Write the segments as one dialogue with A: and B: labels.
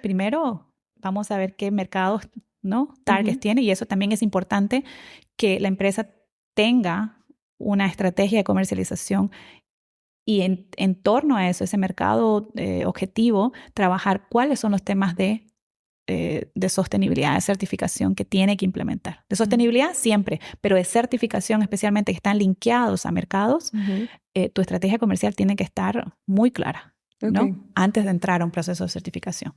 A: Primero, vamos a ver qué mercados, ¿no? Targets
B: Ujú.
A: tiene, y eso también es importante que la empresa tenga una estrategia de comercialización y en torno a eso, ese mercado objetivo, trabajar cuáles son los temas de sostenibilidad, de certificación que tiene que implementar. De sostenibilidad siempre, pero de certificación especialmente que están linkeados a mercados,
B: Ujú.
A: tu estrategia comercial tiene que estar muy clara,
B: Ok.
A: ¿no? Antes de entrar a un proceso de certificación.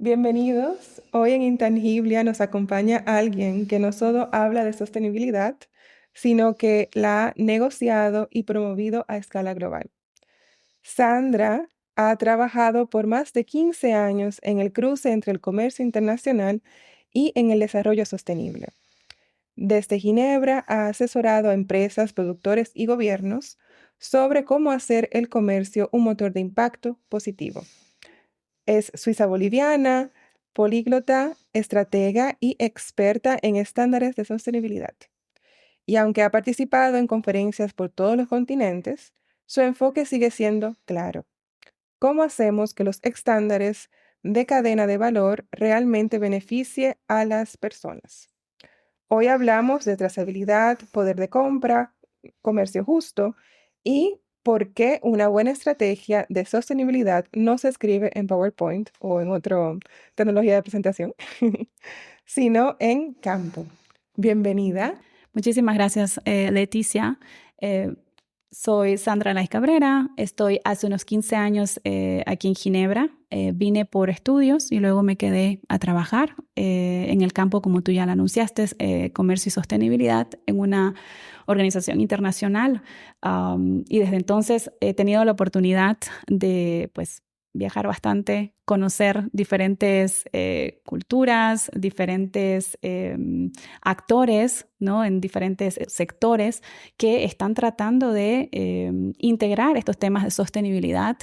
B: Bienvenidos. Hoy en Intangiblia nos acompaña alguien que no solo habla de sostenibilidad, sino que la ha negociado y promovido a escala global. Sandra ha trabajado por más de 15 años en el cruce entre el comercio internacional y en el desarrollo sostenible. Desde Ginebra ha asesorado a empresas, productores y gobiernos sobre cómo hacer el comercio un motor de impacto positivo. Es suiza-boliviana, políglota, estratega y experta en estándares de sostenibilidad. Y aunque ha participado en conferencias por todos los continentes, su enfoque sigue siendo claro. ¿Cómo hacemos que los estándares de cadena de valor realmente beneficie a las personas? Hoy hablamos de trazabilidad, poder de compra, comercio justo y por qué una buena estrategia de sostenibilidad no se escribe en PowerPoint o en otra tecnología de presentación, sino en campo. Bienvenida.
A: Muchísimas gracias, Leticia. Soy Sandra Lais Cabrera, estoy hace unos 15 años aquí en Ginebra. Vine por estudios y luego me quedé a trabajar en el campo, como tú ya lo anunciaste, comercio y sostenibilidad en una organización internacional. Y desde entonces he tenido la oportunidad de, pues, viajar bastante, conocer diferentes culturas, diferentes actores, ¿no? En diferentes sectores que están tratando de integrar estos temas de sostenibilidad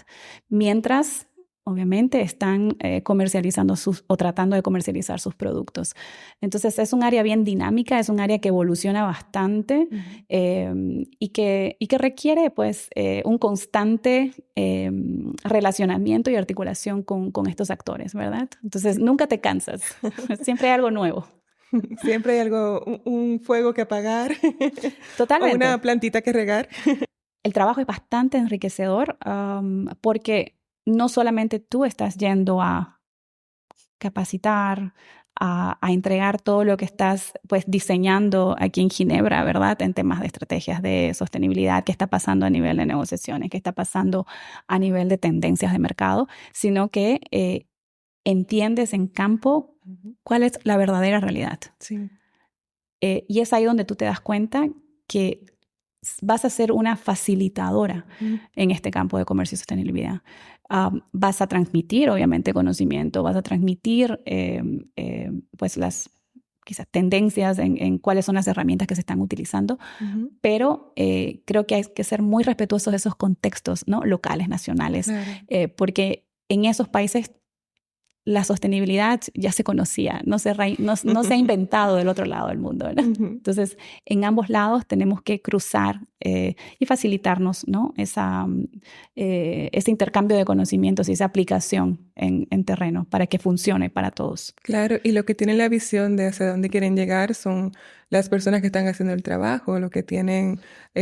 A: mientras obviamente están comercializando o tratando de comercializar sus productos. Entonces es un área bien dinámica, es un área que evoluciona bastante y que requiere pues un constante relacionamiento y articulación con estos actores, ¿verdad? Entonces
B: Sí.
A: nunca te cansas, siempre hay algo nuevo.
B: Siempre hay algo, un fuego que apagar o
A: Totalmente.
B: una plantita que regar.
A: El trabajo es bastante enriquecedor porque no solamente tú estás yendo a capacitar, a entregar todo lo que estás pues diseñando aquí en Ginebra, ¿verdad? En temas de estrategias de sostenibilidad, qué está pasando a nivel de negociaciones, qué está pasando a nivel de tendencias de mercado, sino que entiendes en campo cuál es la verdadera realidad.
B: Sí.
A: Y es ahí donde tú te das cuenta que vas a ser una facilitadora en este campo de comercio y sostenibilidad. Vas a transmitir, obviamente, conocimiento, vas a transmitir pues las quizás tendencias en cuáles son las herramientas que se están utilizando, pero creo que hay que ser muy respetuosos de esos contextos, ¿no? Locales, nacionales,
B: Claro.
A: porque en esos países la sostenibilidad ya se conocía, no se ha inventado del otro lado del mundo, ¿verdad? Entonces, en ambos lados tenemos que cruzar y facilitarnos, ¿no? Ese intercambio de conocimientos y esa aplicación en terreno para que funcione para todos.
B: Claro, y lo que tienen la visión de hacia dónde quieren llegar son las personas que están haciendo el trabajo, los que tienen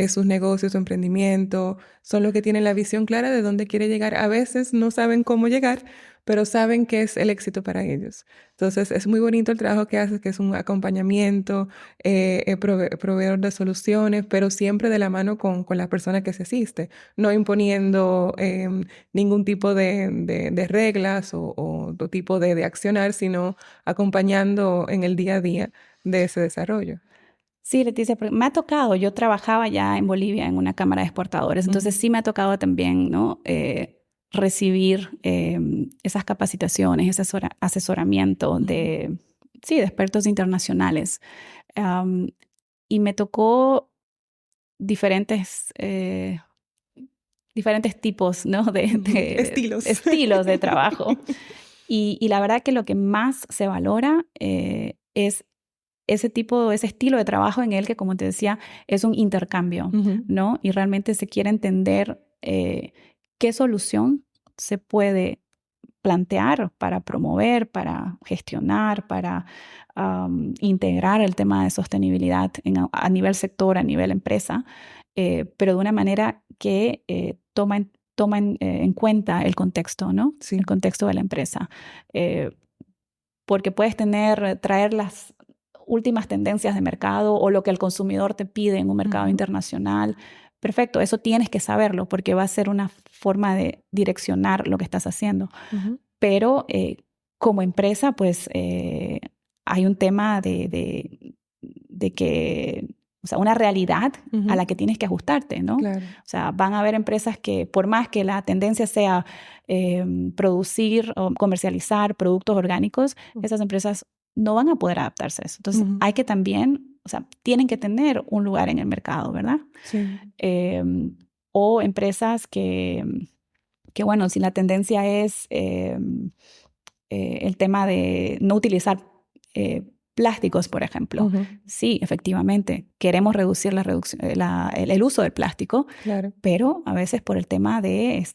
B: sus negocios, su emprendimiento, son los que tienen la visión clara de dónde quiere llegar. A veces no saben cómo llegar, pero saben que es el éxito para ellos. Entonces, es muy bonito el trabajo que haces, que es un acompañamiento, proveedor de soluciones, pero siempre de la mano con la persona que se asiste, no imponiendo ningún tipo de reglas o otro tipo de accionar, sino acompañando en el día a día de ese desarrollo.
A: Sí, Leticia, porque me ha tocado, yo trabajaba ya en Bolivia en una cámara de exportadores, entonces sí me ha tocado también, ¿no? Recibir esas capacitaciones, ese asesoramiento sí, de expertos internacionales. Um, y me tocó diferentes, diferentes tipos, ¿no? de
B: Estilos.
A: estilos de trabajo. Y la verdad que lo que más se valora es ese estilo de trabajo en el que, como te decía, es un intercambio, ¿no? Y realmente se quiere entender qué solución se puede plantear para promover, para gestionar, para integrar el tema de sostenibilidad a nivel sector, a nivel empresa, pero de una manera que toma en cuenta el contexto, ¿no?
B: Sí.
A: El contexto de la empresa. Porque puedes traer las últimas tendencias de mercado o lo que el consumidor te pide en un mercado internacional. Perfecto, eso tienes que saberlo porque va a ser una forma de direccionar lo que estás haciendo. Pero como empresa, pues hay un tema de que, o sea, una realidad a la que tienes que ajustarte, ¿no?
B: Claro.
A: O sea, van a haber empresas que, por más que la tendencia sea producir o comercializar productos orgánicos, esas empresas no van a poder adaptarse a eso. Entonces, hay que también, o sea, tienen que tener un lugar en el mercado, ¿verdad?
B: Sí.
A: O empresas que, bueno, si la tendencia es el tema de no utilizar plásticos, por ejemplo. Sí, efectivamente, queremos reducir el uso del plástico,
B: claro.
A: pero a veces por el tema de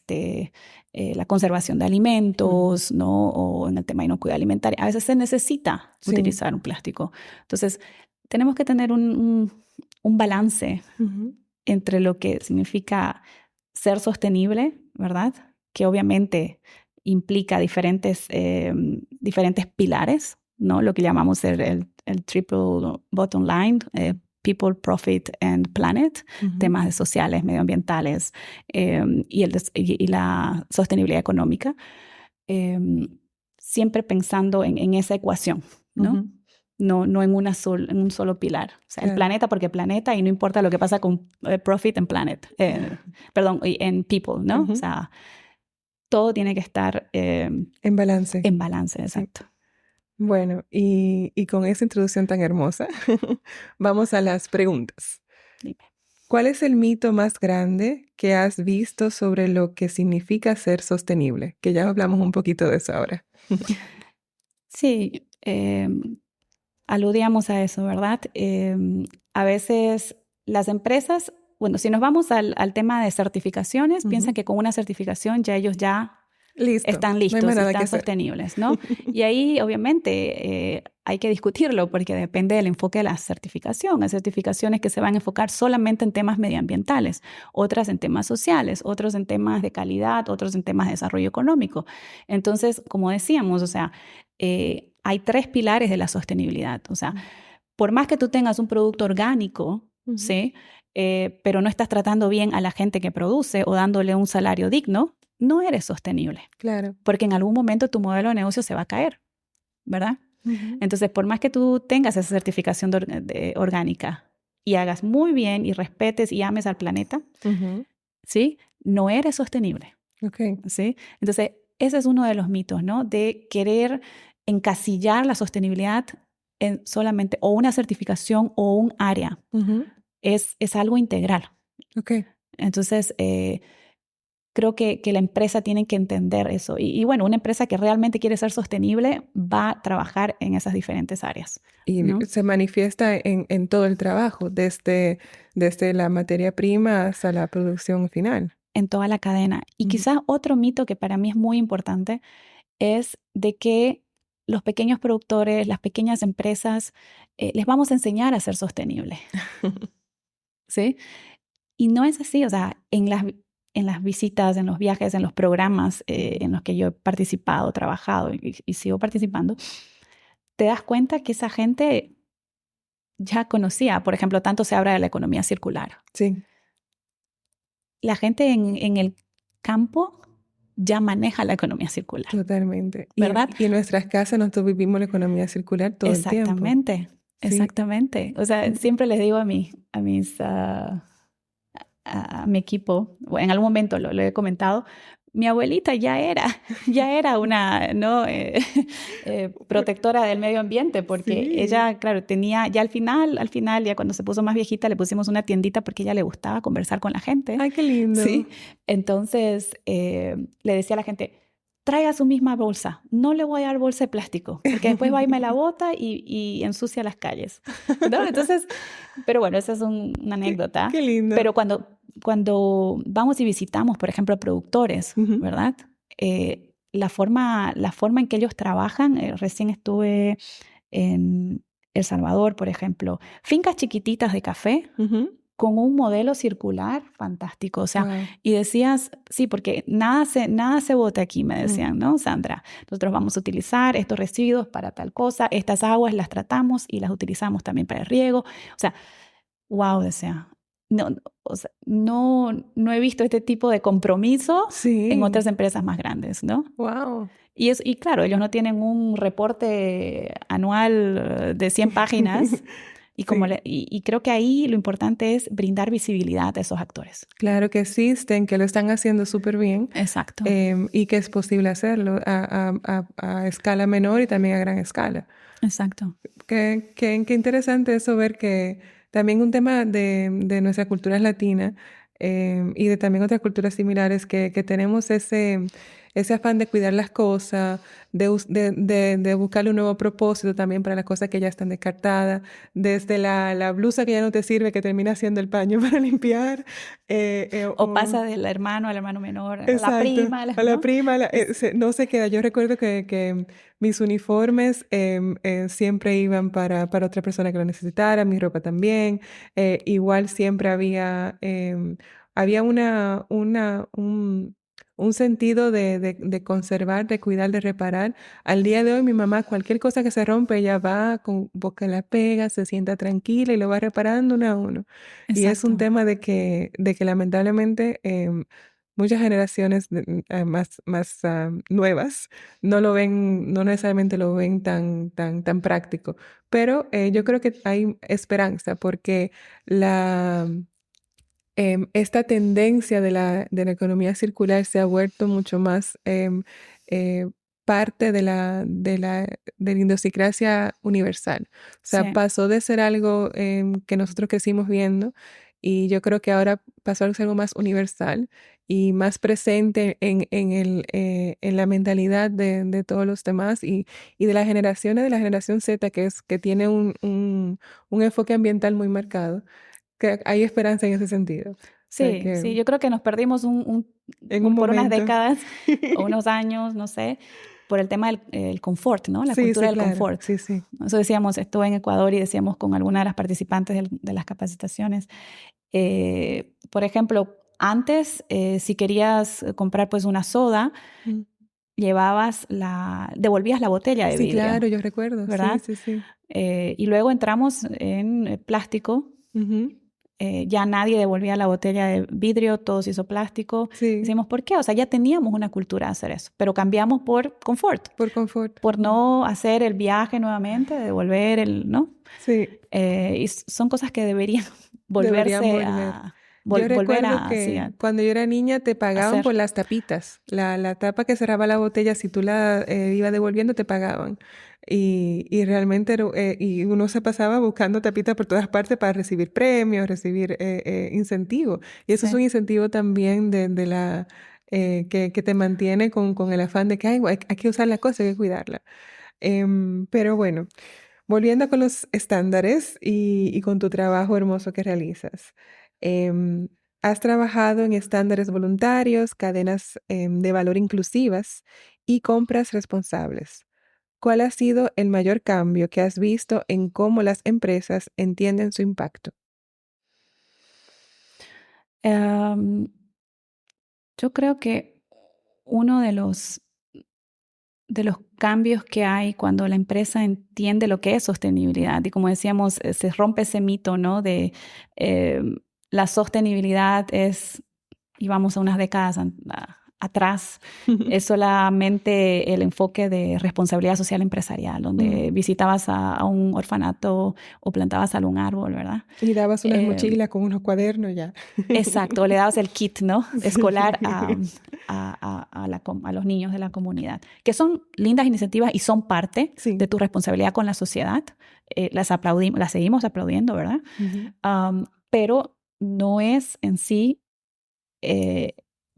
A: la conservación de alimentos, ¿no? O en el tema de inocuidad alimentaria, a veces se necesita utilizar un plástico. Entonces, tenemos que tener un balance entre lo que significa ser sostenible, ¿verdad? Que obviamente implica diferentes pilares, ¿no? Lo que llamamos el triple bottom line, people, profit and planet, temas sociales, medioambientales y la sostenibilidad económica, siempre pensando en esa ecuación, ¿no? No en un solo pilar. O sea, el planeta porque planeta y no importa lo que pasa con profit and planet. Perdón, en people, ¿no? O sea, todo tiene que estar
B: en balance.
A: En balance, exacto.
B: Bueno, y con esa introducción tan hermosa, vamos a las preguntas.
A: Dime.
B: ¿Cuál es el mito más grande que has visto sobre lo que significa ser sostenible? Que ya hablamos un poquito de eso ahora.
A: Sí, aludíamos a eso, ¿verdad? A veces las empresas, bueno, si nos vamos al tema de certificaciones, piensan que con una certificación ya ellos están listos, están sostenibles, ¿no? Y ahí, obviamente, hay que discutirlo porque depende del enfoque de la certificación. Hay certificaciones que se van a enfocar solamente en temas medioambientales, otras en temas sociales, otros en temas de calidad, otros en temas de desarrollo económico. Entonces, como decíamos, o sea, hay 3 pilares de la sostenibilidad. O sea, por más que tú tengas un producto orgánico, ¿sí? Pero no estás tratando bien a la gente que produce o dándole un salario digno, no eres sostenible.
B: Claro.
A: Porque en algún momento tu modelo de negocio se va a caer, ¿verdad? Entonces, por más que tú tengas esa certificación orgánica y hagas muy bien y respetes y ames al planeta, ¿sí? No eres sostenible. ¿Sí? Entonces, ese es uno de los mitos, ¿no? De querer encasillar la sostenibilidad en solamente o una certificación o un área. Es algo integral. Entonces, creo que la empresa tiene que entender eso. Y bueno, una empresa que realmente quiere ser sostenible va a trabajar en esas diferentes áreas.
B: Y
A: ¿no?
B: se manifiesta en todo el trabajo, desde la materia prima hasta la producción final.
A: En toda la cadena. Y quizás otro mito que para mí es muy importante es de que los pequeños productores, las pequeñas empresas, les vamos a enseñar a ser sostenibles. ¿Sí? Y no es así. O sea, en las visitas, en los viajes, en los programas en los que yo he participado, trabajado y sigo participando, te das cuenta que esa gente ya conocía. Por ejemplo, tanto se habla de la economía circular.
B: Sí.
A: La gente en el campo ya maneja la economía circular.
B: Totalmente.
A: ¿Verdad?
B: Y en nuestras casas nosotros vivimos la economía circular todo el tiempo.
A: Exactamente. O sea, siempre les digo a mi equipo, en algún momento lo he comentado, mi abuelita ya era una ¿no? Protectora del medio ambiente, porque ella, claro, tenía, ya al final, ya cuando se puso más viejita, le pusimos una tiendita porque a ella le gustaba conversar con la gente.
B: ¡Ay, qué lindo!
A: Sí. Entonces, le decía a la gente, traiga su misma bolsa. No le voy a dar bolsa de plástico, porque después va y me la bota y ensucia las calles, ¿no? Entonces, pero bueno, esa es una anécdota.
B: Qué lindo.
A: Pero cuando vamos y visitamos, por ejemplo, productores, ¿verdad? La forma en que ellos trabajan, recién estuve en El Salvador, por ejemplo, fincas chiquititas de café, con un modelo circular fantástico. O sea,
B: Wow.
A: y decías, sí, porque nada se bota aquí, me decían, ¿no, Sandra? Nosotros vamos a utilizar estos residuos para tal cosa, estas aguas las tratamos y las utilizamos también para el riego. O sea, wow, decía. No, o sea, no he visto este tipo de compromiso en otras empresas más grandes, ¿no?
B: Wow.
A: Y claro, ellos no tienen un reporte anual de 100 páginas. Y creo que ahí lo importante es brindar visibilidad a esos actores.
B: Claro que existen, que lo están haciendo súper bien.
A: Exacto.
B: Y que es posible hacerlo a escala menor y también a gran escala.
A: Exacto.
B: Qué interesante eso, ver que también un tema de nuestra cultura latina y de también otras culturas similares que tenemos ese afán de cuidar las cosas, de buscarle un nuevo propósito también para las cosas que ya están descartadas, desde la blusa que ya no te sirve, que termina siendo el paño para limpiar.
A: O pasa del hermano al hermano menor,
B: exacto,
A: a la prima.
B: a la prima, no se queda. Yo recuerdo que mis uniformes siempre iban para otra persona que lo necesitara, mi ropa también. Igual siempre había un sentido de conservar, de cuidar, de reparar. Al día de hoy, mi mamá, cualquier cosa que se rompe, ella va con boca la pega, se sienta tranquila y lo va reparando uno a uno.
A: Exacto.
B: Y es un tema de que lamentablemente muchas generaciones más nuevas no lo ven, no necesariamente lo ven tan práctico. Pero yo creo que hay esperanza porque esta tendencia de la economía circular se ha vuelto mucho más parte de la idiosincrasia universal. O sea,
A: Sí.
B: pasó de ser algo que nosotros crecimos viendo y yo creo que ahora pasó a ser algo más universal y más presente en la mentalidad de todos los demás y de las generaciones, de la generación Z, que tiene un enfoque ambiental muy marcado. Que hay esperanza en ese sentido.
A: Sí, sí, yo creo que nos perdimos
B: en un
A: por unas
B: momento.
A: décadas o unos años, no sé, por el tema del confort, ¿no? La
B: Sí,
A: cultura del
B: claro.
A: confort.
B: Sí, sí.
A: Eso decíamos, estuve en Ecuador y decíamos con alguna de las participantes de las capacitaciones, por ejemplo, antes, si querías comprar pues una soda, devolvías la botella de
B: Sí,
A: vidrio.
B: claro, yo recuerdo.
A: ¿Verdad?
B: Sí, sí, sí.
A: Y luego entramos en plástico. Ya nadie devolvía la botella de vidrio, todo se hizo plástico.
B: Sí.
A: Decimos, ¿por qué? O sea, ya teníamos una cultura de hacer eso, pero cambiamos por confort.
B: Por confort.
A: Por no hacer el viaje nuevamente, devolver ¿no?
B: Sí.
A: Y son cosas que deberían volverse a...
B: Yo recuerdo
A: sí,
B: cuando yo era niña te pagaban por las tapitas. La tapa que cerraba la botella, si tú la ibas devolviendo, te pagaban. Y realmente y uno se pasaba buscando tapitas por todas partes para recibir premios, recibir incentivos. Y eso es un incentivo también de la que te mantiene con el afán de que hay que usar la cosa, hay que cuidarla. Pero bueno, volviendo con los estándares y con tu trabajo hermoso que realizas. Has trabajado en estándares voluntarios, cadenas de valor inclusivas y compras responsables. ¿Cuál ha sido el mayor cambio que has visto en cómo las empresas entienden su impacto?
A: Yo creo que uno de los cambios que hay cuando la empresa entiende lo que es sostenibilidad, y como decíamos, se rompe ese mito, ¿no? De la sostenibilidad y vamos a unas décadas atrás, es solamente el enfoque de responsabilidad social empresarial, donde visitabas a un orfanato o plantabas algún árbol, ¿verdad?
B: Y dabas unas mochilas con unos cuadernos ya.
A: Exacto, le dabas el kit, ¿no? Escolar a los niños de la comunidad, que son lindas iniciativas y son parte de tu responsabilidad con la sociedad. Las seguimos aplaudiendo, ¿verdad? Pero no es en sí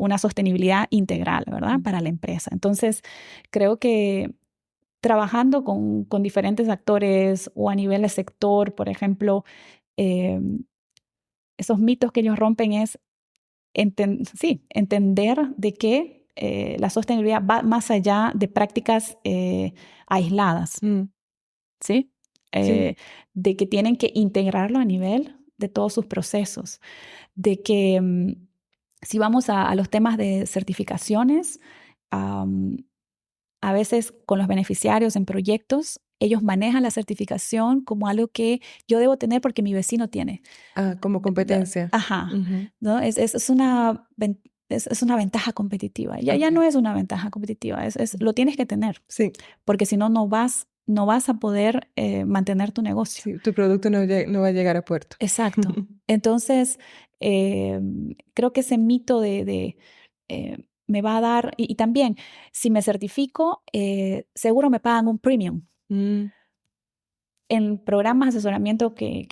A: una sostenibilidad integral, ¿verdad? Para la empresa. Entonces, creo que trabajando con diferentes actores o a nivel de sector, por ejemplo, eh, esos mitos que ellos rompen es entender de que la sostenibilidad va más allá de prácticas aisladas,
B: Mm,
A: ¿sí?
B: sí.
A: De que tienen que integrarlo a nivel de todos sus procesos, de que si vamos a los temas de certificaciones, am, a veces con los beneficiarios en proyectos, ellos manejan la certificación como algo que yo debo tener porque mi vecino tiene.
B: Ah, como competencia.
A: Ajá,
B: Ujú.
A: ¿no? Es una ventaja competitiva. Ya
B: Ok.
A: no es una ventaja competitiva, lo tienes que tener,
B: Sí,
A: porque si no, no vas a poder mantener tu negocio.
B: sí, tu producto no va a llegar a puerto.
A: Exacto. Entonces, creo que ese mito me va a dar, y también, si me certifico, seguro me pagan un premium.
B: Mm,
A: En programas de asesoramiento que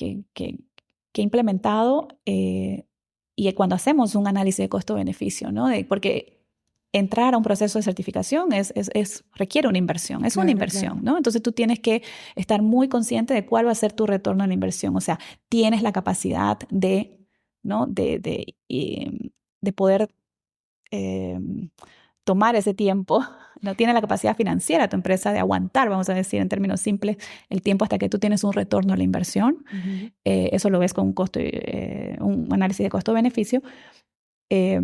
A: he implementado, y cuando hacemos un análisis de costo-beneficio, ¿no? Porque entrar a un proceso de certificación requiere una inversión, es una
B: claro,
A: inversión,
B: claro.
A: ¿no? Entonces tú tienes que estar muy consciente de cuál va a ser tu retorno a la inversión, o sea, tienes la capacidad ¿no? De poder eh, tomar ese tiempo, no tiene la capacidad financiera tu empresa de aguantar, vamos a decir en términos simples, el tiempo hasta que tú tienes un retorno a la inversión.
B: Ujú.
A: Eso lo ves con un análisis de costo-beneficio. Eh,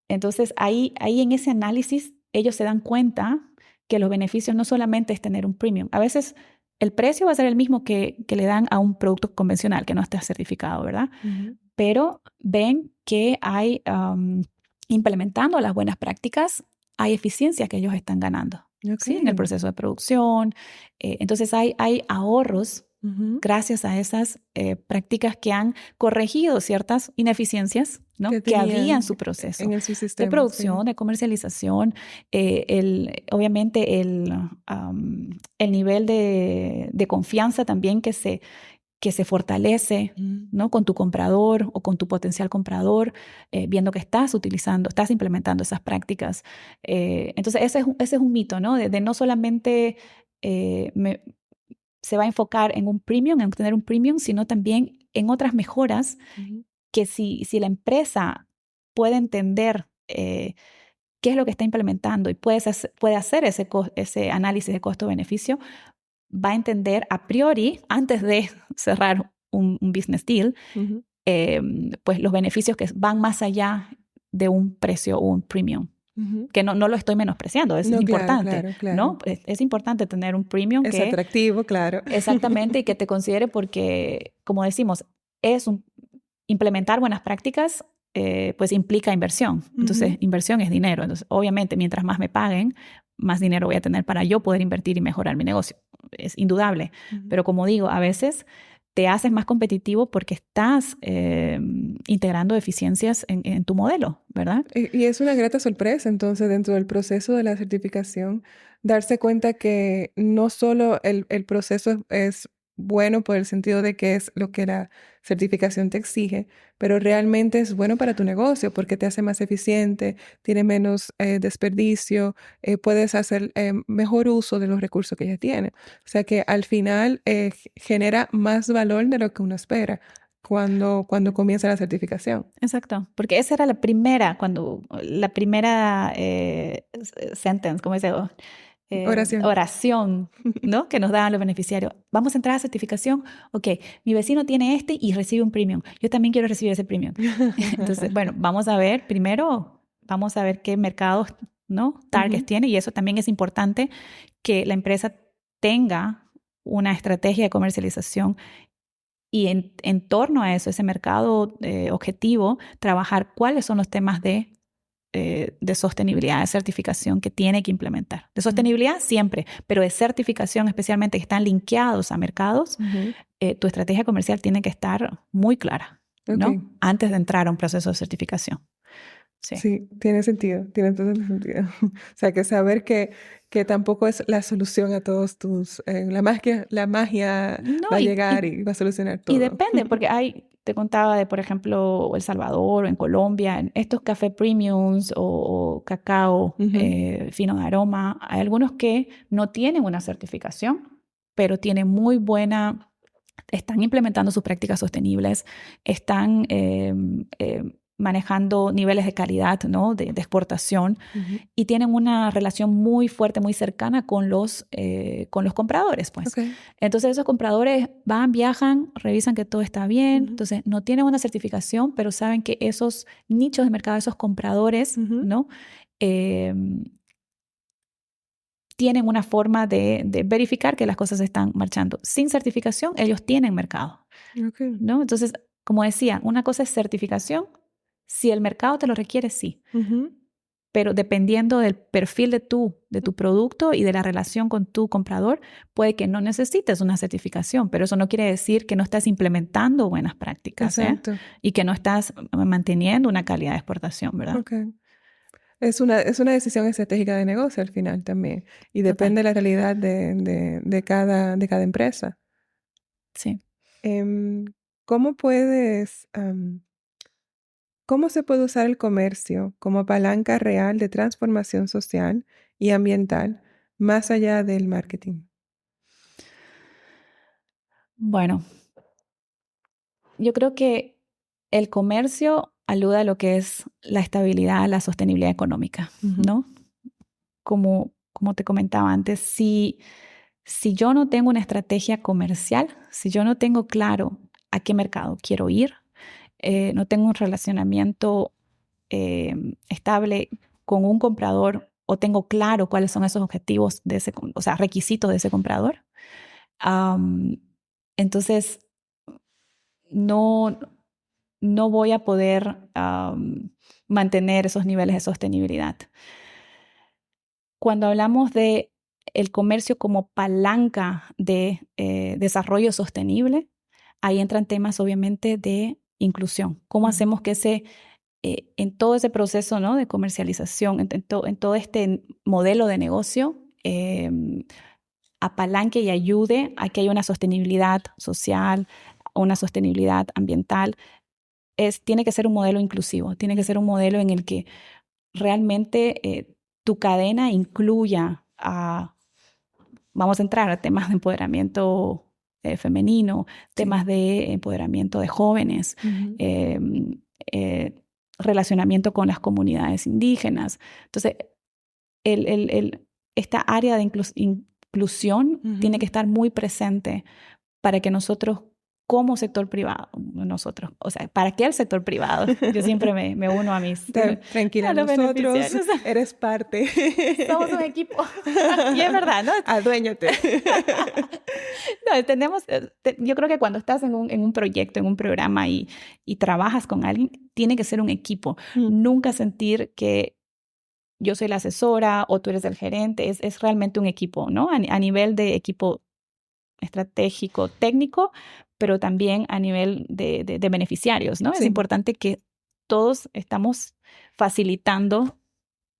A: entonces, ahí en ese análisis, ellos se dan cuenta que los beneficios no solamente es tener un premium. A veces el precio va a ser el mismo que le dan a un producto convencional que no está certificado, ¿verdad?
B: Ujú.
A: Pero ven que hay, implementando las buenas prácticas, hay eficiencia que ellos están ganando,
B: Ok.
A: ¿sí? En el proceso de producción. Entonces hay ahorros
B: Ujú.
A: gracias a esas prácticas que han corregido ciertas ineficiencias, ¿no?
B: Que
A: Que había en
B: tenían
A: su proceso
B: en el
A: de
B: subsistema, sí.
A: producción, de comercialización, obviamente el nivel de confianza también que se fortalece,
B: Mm.
A: ¿no? Con tu comprador o con tu potencial comprador, viendo que estás implementando esas prácticas. Entonces, ese es un mito, ¿no? De no solamente eh, me- se va a enfocar en un premium, en obtener un premium, sino también en otras mejoras
B: Ujú.
A: que si la empresa puede entender qué es lo que está implementando y puede hacer ese análisis de costo-beneficio, va a entender a priori, antes de cerrar un business deal,
B: Ujú.
A: eh, pues los beneficios que van más allá de un precio o un premium.
B: Ujú.
A: Que no lo estoy menospreciando, es
B: No, claro,
A: importante,
B: claro, claro.
A: ¿no? Es importante tener un premium
B: Es
A: que
B: atractivo, claro.
A: exactamente y que te considere porque, como decimos, implementar buenas prácticas, pues implica inversión.
B: Ujú.
A: Entonces, inversión es dinero. Entonces, obviamente, mientras más me paguen, más dinero voy a tener para yo poder invertir y mejorar mi negocio. Es indudable.
B: Ujú.
A: Pero como digo, a veces te haces más competitivo porque estás integrando eficiencias en tu modelo, ¿verdad?
B: Y es una grata sorpresa, entonces, dentro del proceso de la certificación, darse cuenta que no solo el proceso es bueno por el sentido de que es lo que la certificación te exige, pero realmente es bueno para tu negocio porque te hace más eficiente, tiene menos desperdicio, puedes hacer mejor uso de los recursos que ya tienes. O sea que al final genera más valor de lo que uno espera cuando comienza la certificación.
A: Exacto, porque esa era la primera sentence, ¿cómo dice?
B: Oración.
A: Oración, ¿no? Que nos daban los beneficiarios. Vamos a entrar a certificación. Ok, mi vecino tiene este y recibe un premium. Yo también quiero recibir ese premium. Entonces, bueno, vamos a ver qué mercados, ¿no? Targets
B: Ujú.
A: tiene y eso también es importante que la empresa tenga una estrategia de comercialización y en torno a eso, ese mercado objetivo, trabajar cuáles son los temas de sostenibilidad, de certificación que tiene que implementar. De
B: Mm.
A: sostenibilidad siempre, pero de certificación especialmente que están linkeados a mercados,
B: Ujú.
A: tu estrategia comercial tiene que estar muy clara,
B: Ok,
A: ¿no? Antes de entrar a un proceso de certificación. Sí.
B: sí, tiene sentido, tiene todo el sentido. O sea, que saber que tampoco es la solución a todos tus... la magia
A: No,
B: va a
A: y,
B: llegar
A: y,
B: y va a solucionar
A: y
B: todo.
A: depende, porque te contaba de, por ejemplo, El Salvador o en Colombia, en estos café premiums o cacao fino de aroma, hay algunos que no tienen una certificación, pero tienen muy buena, están implementando sus prácticas sostenibles, están manejando niveles de calidad, ¿no? de exportación y tienen una relación muy fuerte, muy cercana con los compradores, pues.
B: Okay.
A: Entonces esos compradores van, viajan, revisan que todo está bien, entonces no tienen una certificación, pero saben que esos nichos de mercado, esos compradores, ¿no? Tienen una forma de verificar que las cosas están marchando. Sin certificación, ellos tienen mercado,
B: Okay.
A: ¿no? Entonces, como decía, una cosa es certificación. Si el mercado te lo requiere, sí. Pero dependiendo del perfil de tu producto y de la relación con tu comprador, puede que no necesites una certificación, pero eso no quiere decir que no estás implementando buenas prácticas,
B: Exacto.
A: Y que no estás manteniendo una calidad de exportación, ¿verdad?
B: Okay. Es una decisión estratégica de negocio al final también. Y depende de la realidad de cada empresa.
A: Sí.
B: ¿Cómo cómo se puede usar el comercio como palanca real de transformación social y ambiental más allá del marketing?
A: Bueno, yo creo que el comercio alude a lo que es la estabilidad, la sostenibilidad económica, ¿no? Como te comentaba antes, si yo no tengo una estrategia comercial, si yo no tengo claro a qué mercado quiero ir, no tengo un relacionamiento estable con un comprador o tengo claro cuáles son esos objetivos de ese, o sea, requisitos de ese comprador, entonces no, no voy a poder mantener esos niveles de sostenibilidad. Cuando hablamos de el comercio como palanca de desarrollo sostenible, ahí entran temas obviamente de inclusión. ¿Cómo hacemos que en todo ese proceso, ¿no? de comercialización, en todo este modelo de negocio, apalanque y ayude a que haya una sostenibilidad social, una sostenibilidad ambiental? Tiene que ser un modelo inclusivo, tiene que ser un modelo en el que realmente tu cadena incluya vamos a entrar a temas de empoderamiento femenino, temas de empoderamiento de jóvenes, relacionamiento con las comunidades indígenas. Entonces, esta área de inclusión tiene que estar muy presente para que nosotros, como sector privado, o sea, ¿para qué el sector privado? Yo siempre me uno a
B: Tranquila,
A: a los
B: nosotros
A: beneficiarios.
B: eres parte.
A: Somos un equipo. Y es verdad, ¿no?
B: Aduéñate.
A: No, yo creo que cuando estás en un proyecto, en un programa y trabajas con alguien, tiene que ser un equipo. Nunca sentir que yo soy la asesora o tú eres el gerente. Es realmente un equipo, ¿no? A nivel de equipo estratégico, técnico, pero también a nivel de beneficiarios, ¿no?
B: Sí.
A: Es importante que todos estamos facilitando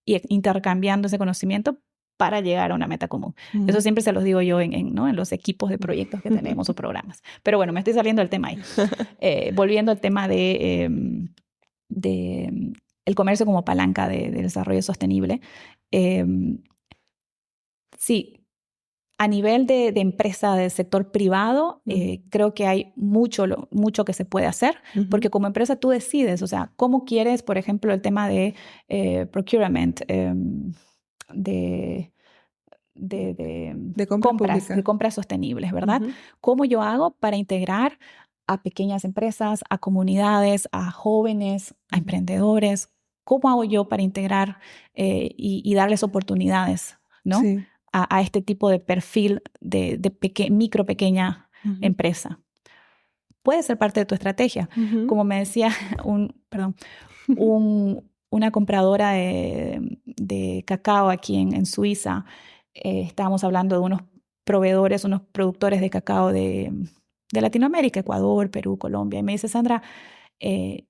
A: y intercambiando ese conocimiento para llegar a una meta común. Eso siempre se los digo yo ¿no? en los equipos de proyectos que tenemos o programas. Pero bueno, me estoy saliendo del tema ahí. Volviendo al tema de el comercio como palanca de desarrollo sostenible. Sí, a nivel de empresa del sector privado, creo que hay mucho que se puede hacer, porque como empresa tú decides, o sea, cómo quieres, por ejemplo, el tema de procurement, de compras sostenibles, ¿verdad? ¿Cómo yo hago para integrar a pequeñas empresas, a comunidades, a jóvenes, a emprendedores? ¿Cómo hago yo para integrar y darles oportunidades, ¿no?
B: Sí.
A: A este tipo de perfil de pequeña empresa? Puede ser parte de tu estrategia. Como me decía una compradora de cacao aquí en Suiza, estábamos hablando de unos proveedores, unos productores de cacao de Latinoamérica, Ecuador, Perú, Colombia. Y me dice, Sandra,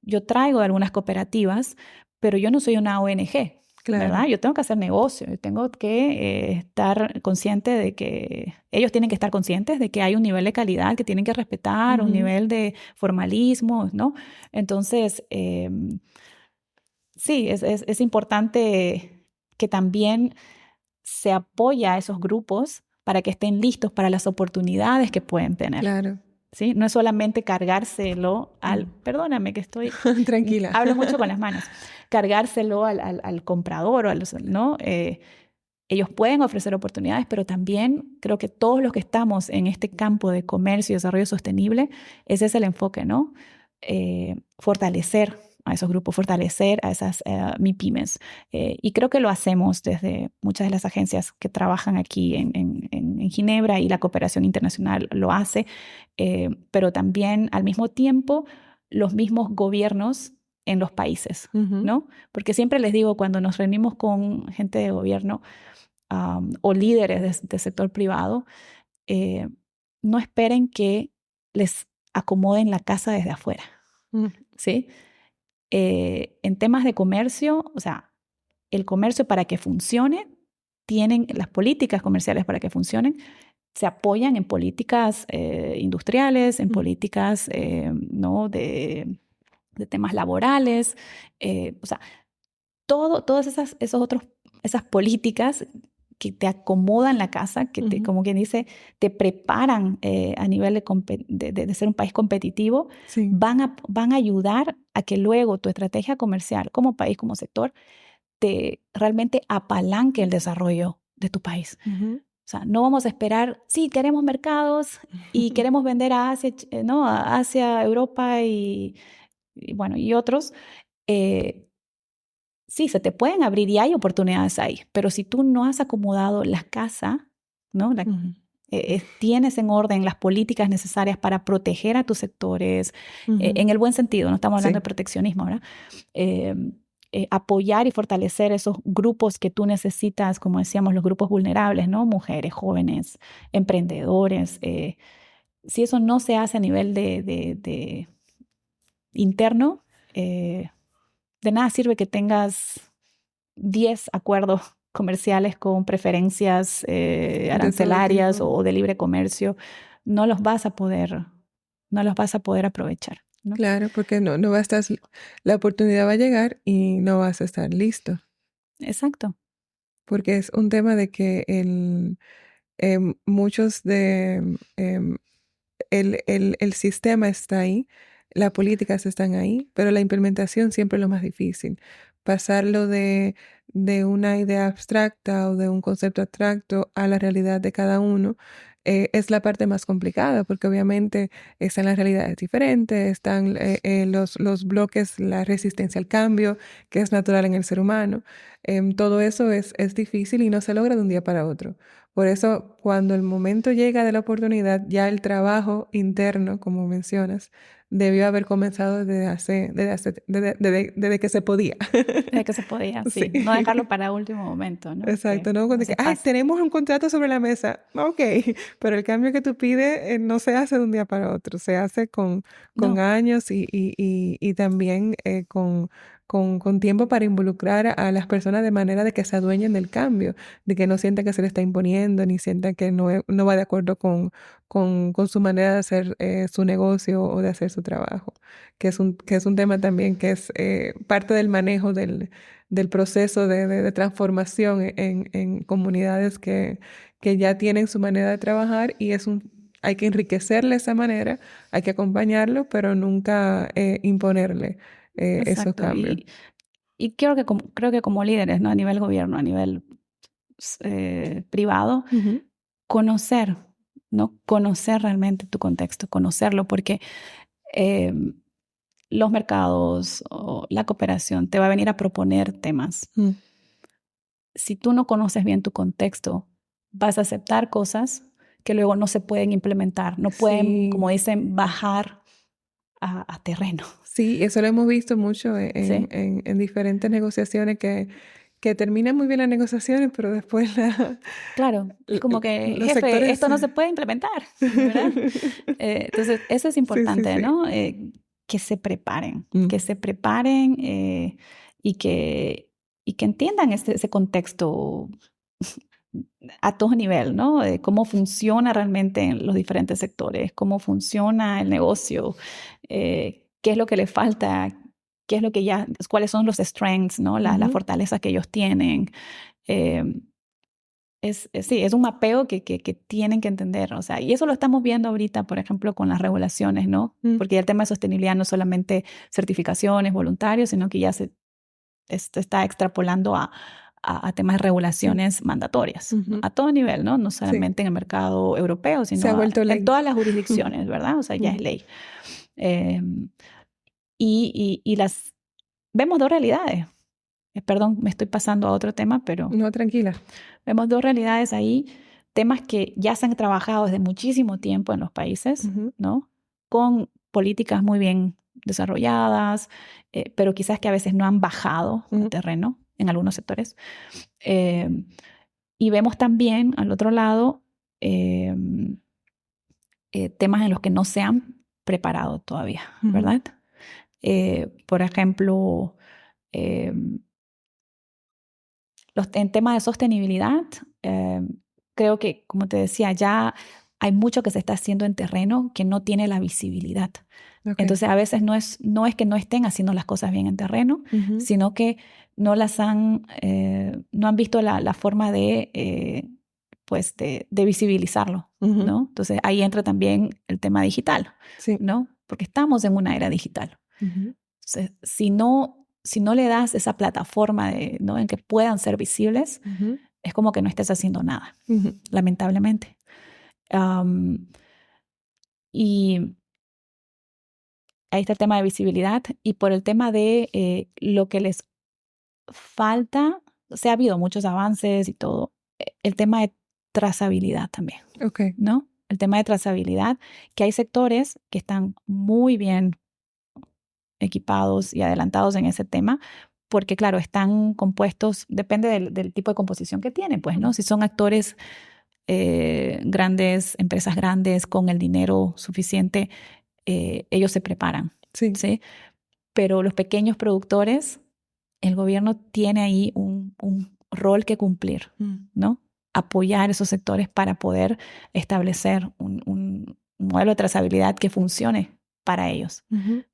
A: yo traigo de algunas cooperativas, pero yo no soy una ONG
B: Claro.
A: ¿verdad? Yo tengo que hacer negocio, yo tengo que estar consciente de que ellos tienen que estar conscientes de que hay un nivel de calidad que tienen que respetar, un nivel de formalismo, ¿no? Entonces, sí, es importante que también se apoya a esos grupos para que estén listos para las oportunidades que pueden tener.
B: Claro.
A: ¿Sí? No es solamente cargárselo perdóname que estoy,
B: Tranquila.
A: hablo mucho con las manos, cargárselo al comprador o ¿no? Ellos pueden ofrecer oportunidades, pero también creo que todos los que estamos en este campo de comercio y desarrollo sostenible, ese es el enfoque, ¿no? Fortalecer a esos grupos, fortalecer a esas MIPYMES. Y creo que lo hacemos desde muchas de las agencias que trabajan aquí en Ginebra, y la cooperación internacional lo hace, pero también al mismo tiempo los mismos gobiernos en los países, ¿no? Porque siempre les digo, cuando nos reunimos con gente de gobierno o líderes del sector privado, no esperen que les acomoden la casa desde afuera, ¿sí? En temas de comercio, o sea, el comercio para que funcione, tienen las políticas comerciales para que funcionen, se apoyan en políticas industriales, en políticas ¿no? de temas laborales, o sea, todas esas políticas que te acomodan la casa, que te, como quien dice, te preparan a nivel de ser un país competitivo,
B: Sí.
A: van a ayudar a que luego tu estrategia comercial como país, como sector, te realmente apalanque el desarrollo de tu país. O sea, no vamos a esperar, sí, queremos mercados y queremos vender a Asia, ¿no? A Asia, Europa bueno, y otros. Sí, se te pueden abrir y hay oportunidades ahí, pero si tú no has acomodado la casa, ¿no? Tienes en orden las políticas necesarias para proteger a tus sectores, en el buen sentido, no estamos hablando de proteccionismo, ¿verdad? Apoyar y fortalecer esos grupos que tú necesitas, como decíamos, los grupos vulnerables, ¿no? Mujeres, jóvenes, emprendedores. Si eso no se hace a nivel de interno, de nada sirve que tengas 10 acuerdos comerciales con preferencias arancelarias o de libre comercio. No los vas a poder aprovechar, ¿no?
B: Claro, porque no va a estar, la oportunidad va a llegar y no vas a estar listo.
A: Exacto.
B: Porque es un tema de que muchos de el sistema está ahí, las políticas están ahí, pero la implementación siempre es lo más difícil. Pasarlo de una idea abstracta o de un concepto abstracto a la realidad de cada uno es la parte más complicada, porque obviamente están las realidades diferentes, están los bloques, la resistencia al cambio, que es natural en el ser humano. Todo eso es difícil y no se logra de un día para otro. Por eso, cuando el momento llega de la oportunidad, ya el trabajo interno, como mencionas, debió haber comenzado desde que se podía.
A: Desde que se podía, sí. No dejarlo para último momento, ¿no?
B: Exacto, ¿no? Cuando tenemos un contrato sobre la mesa, ok, pero el cambio que tú pides no se hace de un día para otro, se hace con años y también con tiempo para involucrar a las personas de manera de que se adueñen del cambio, de que no sientan que se le está imponiendo, ni sientan que no va de acuerdo con su manera de hacer su negocio o de hacer su trabajo, que es un tema también que es parte del manejo del proceso de transformación en comunidades que ya tienen su manera de trabajar y hay que enriquecerle esa manera, hay que acompañarlo, pero nunca imponerle esos cambios.
A: Y creo que como líderes, ¿no? A nivel gobierno, a nivel privado, conocer, ¿no? Conocer realmente tu contexto, conocerlo, porque los mercados o la cooperación te va a venir a proponer temas. Si tú no conoces bien tu contexto, vas a aceptar cosas que luego no se pueden implementar, no pueden, como dicen, bajar a terreno.
B: Sí, eso lo hemos visto mucho en diferentes negociaciones que terminan muy bien las negociaciones, pero después
A: Claro, es como que, jefe, esto no se puede implementar, ¿verdad? Entonces, eso es importante, sí. ¿No? Que se preparen y y que entiendan ese contexto a todo nivel, ¿no? De cómo funciona realmente en los diferentes sectores, cómo funciona el negocio, qué es lo que le falta, qué es lo que ya, cuáles son los strengths, ¿no? Las fortalezas que ellos tienen. Eh, sí, es un mapeo que tienen que entender, o sea, y eso lo estamos viendo ahorita, por ejemplo, con las regulaciones, ¿no? Porque ya el tema de sostenibilidad no es solamente certificaciones, voluntarios, sino que ya se está extrapolando a temas de regulaciones mandatorias, ¿no? A todo nivel, ¿no? No solamente en el mercado europeo,
B: Se ha
A: sino
B: vuelto ley.
A: en todas las jurisdicciones, ¿verdad? O sea, ya es ley. Eh, y las vemos dos realidades. Perdón, me estoy pasando a otro tema, pero
B: No, tranquila.
A: vemos dos realidades ahí, temas que ya se han trabajado desde muchísimo tiempo en los países, ¿no? Con políticas muy bien desarrolladas, pero quizás que a veces no han bajado al terreno en algunos sectores. Y vemos también al otro lado temas en los que no se han preparado todavía, ¿verdad? Por ejemplo, en temas de sostenibilidad, creo que, como te decía, ya hay mucho que se está haciendo en terreno que no tiene la visibilidad. Entonces, a veces no es que no estén haciendo las cosas bien en terreno, sino que no han visto la forma pues de visibilizarlo, ¿no? Entonces, ahí entra también el tema digital, ¿no? Porque estamos en una era digital. Entonces, si no le das esa plataforma ¿no? en que puedan ser visibles, es como que no estés haciendo nada, lamentablemente. Y ahí está el tema de visibilidad. Y por el tema de lo que les falta, ha habido muchos avances y todo, el tema de trazabilidad también, ¿no? El tema de trazabilidad, que hay sectores que están muy bien equipados y adelantados en ese tema, porque claro, están compuestos, depende del tipo de composición que tienen, pues, ¿no? Si son actores grandes, empresas grandes con el dinero suficiente, ellos se preparan, ¿sí? Pero los pequeños productores, el gobierno tiene ahí un rol que cumplir, ¿no? Apoyar esos sectores para poder establecer un modelo de trazabilidad que funcione para ellos,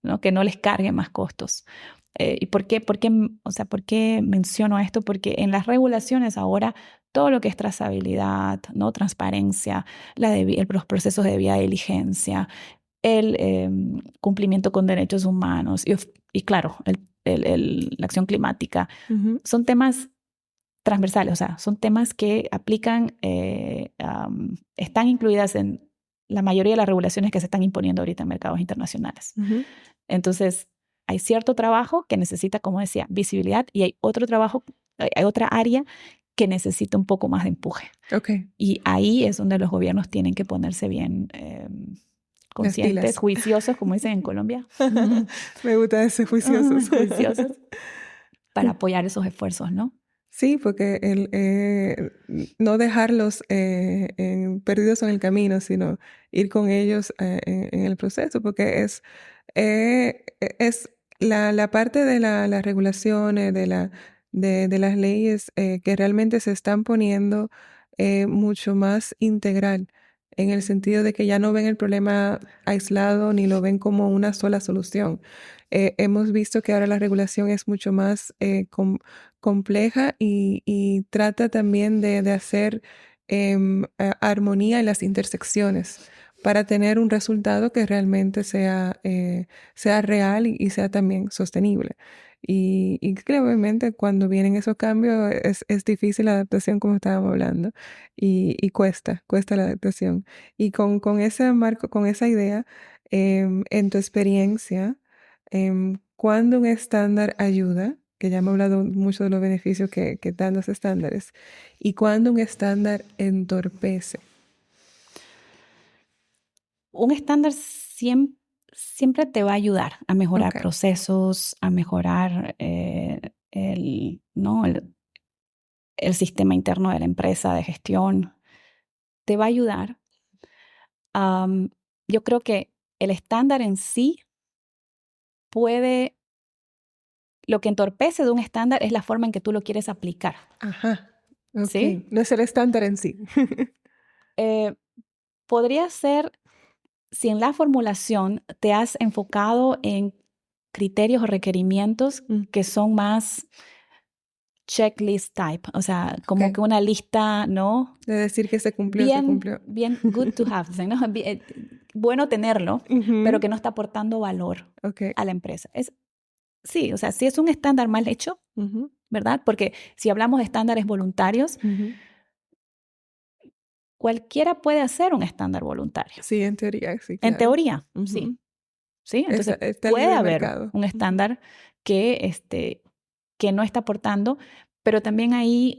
A: ¿no? Que no les cargue más costos. ¿Y por qué menciono esto? Porque en las regulaciones ahora todo lo que es trazabilidad, ¿no? Transparencia, los procesos de debida diligencia, el cumplimiento con derechos humanos y claro, la acción climática, son temas transversales, o sea, son temas que aplican, están incluidas en la mayoría de las regulaciones que se están imponiendo ahorita en mercados internacionales. Entonces, hay cierto trabajo que necesita, como decía, visibilidad y hay otro trabajo, hay otra área que necesita un poco más de empuje. Y ahí es donde los gobiernos tienen que ponerse bien conscientes, juiciosos, como dicen en Colombia.
B: Me gusta ese juiciosos.
A: Juiciosos para apoyar esos esfuerzos, ¿no?
B: Sí, porque no dejarlos perdidos en el camino, sino ir con ellos en el proceso, porque es la parte de las regulaciones, de las leyes que realmente se están poniendo mucho más integral, en el sentido de que ya no ven el problema aislado ni lo ven como una sola solución. Hemos visto que ahora la regulación es mucho más compleja y trata también de hacer armonía en las intersecciones para tener un resultado que realmente sea real y sea también sostenible. Y que obviamente cuando vienen esos cambios es difícil la adaptación, como estábamos hablando, y cuesta la adaptación. Y con ese marco, con esa idea, en tu experiencia, ¿cuándo un estándar ayuda? Que ya hemos hablado mucho de los beneficios que dan los estándares. ¿Y cuándo un estándar entorpece?
A: Un estándar siempre te va a ayudar a mejorar procesos, a mejorar ¿no? el sistema interno de la empresa de gestión. Te va a ayudar. Yo creo que el estándar en sí puede lo que entorpece de un estándar es la forma en que tú lo quieres aplicar.
B: Ajá. Ok.
A: ¿Sí?
B: No es el estándar en sí.
A: Podría ser si en la formulación te has enfocado en criterios o requerimientos que son más checklist type, o sea, como
B: Ok.
A: que una lista, ¿no?
B: De decir que se cumplió, se cumplió.
A: Bien good to have, ¿no? Bueno tenerlo, pero que no está aportando valor
B: Ok.
A: a la empresa. Sí, o sea, si es un estándar mal hecho, ¿verdad? Porque si hablamos de estándares voluntarios, cualquiera puede hacer un estándar voluntario.
B: Sí, en teoría, sí,
A: En
B: claro.
A: teoría, sí. ¿Sí? Entonces
B: Está el
A: puede
B: libre
A: haber
B: mercado.
A: un estándar que no está aportando, pero también ahí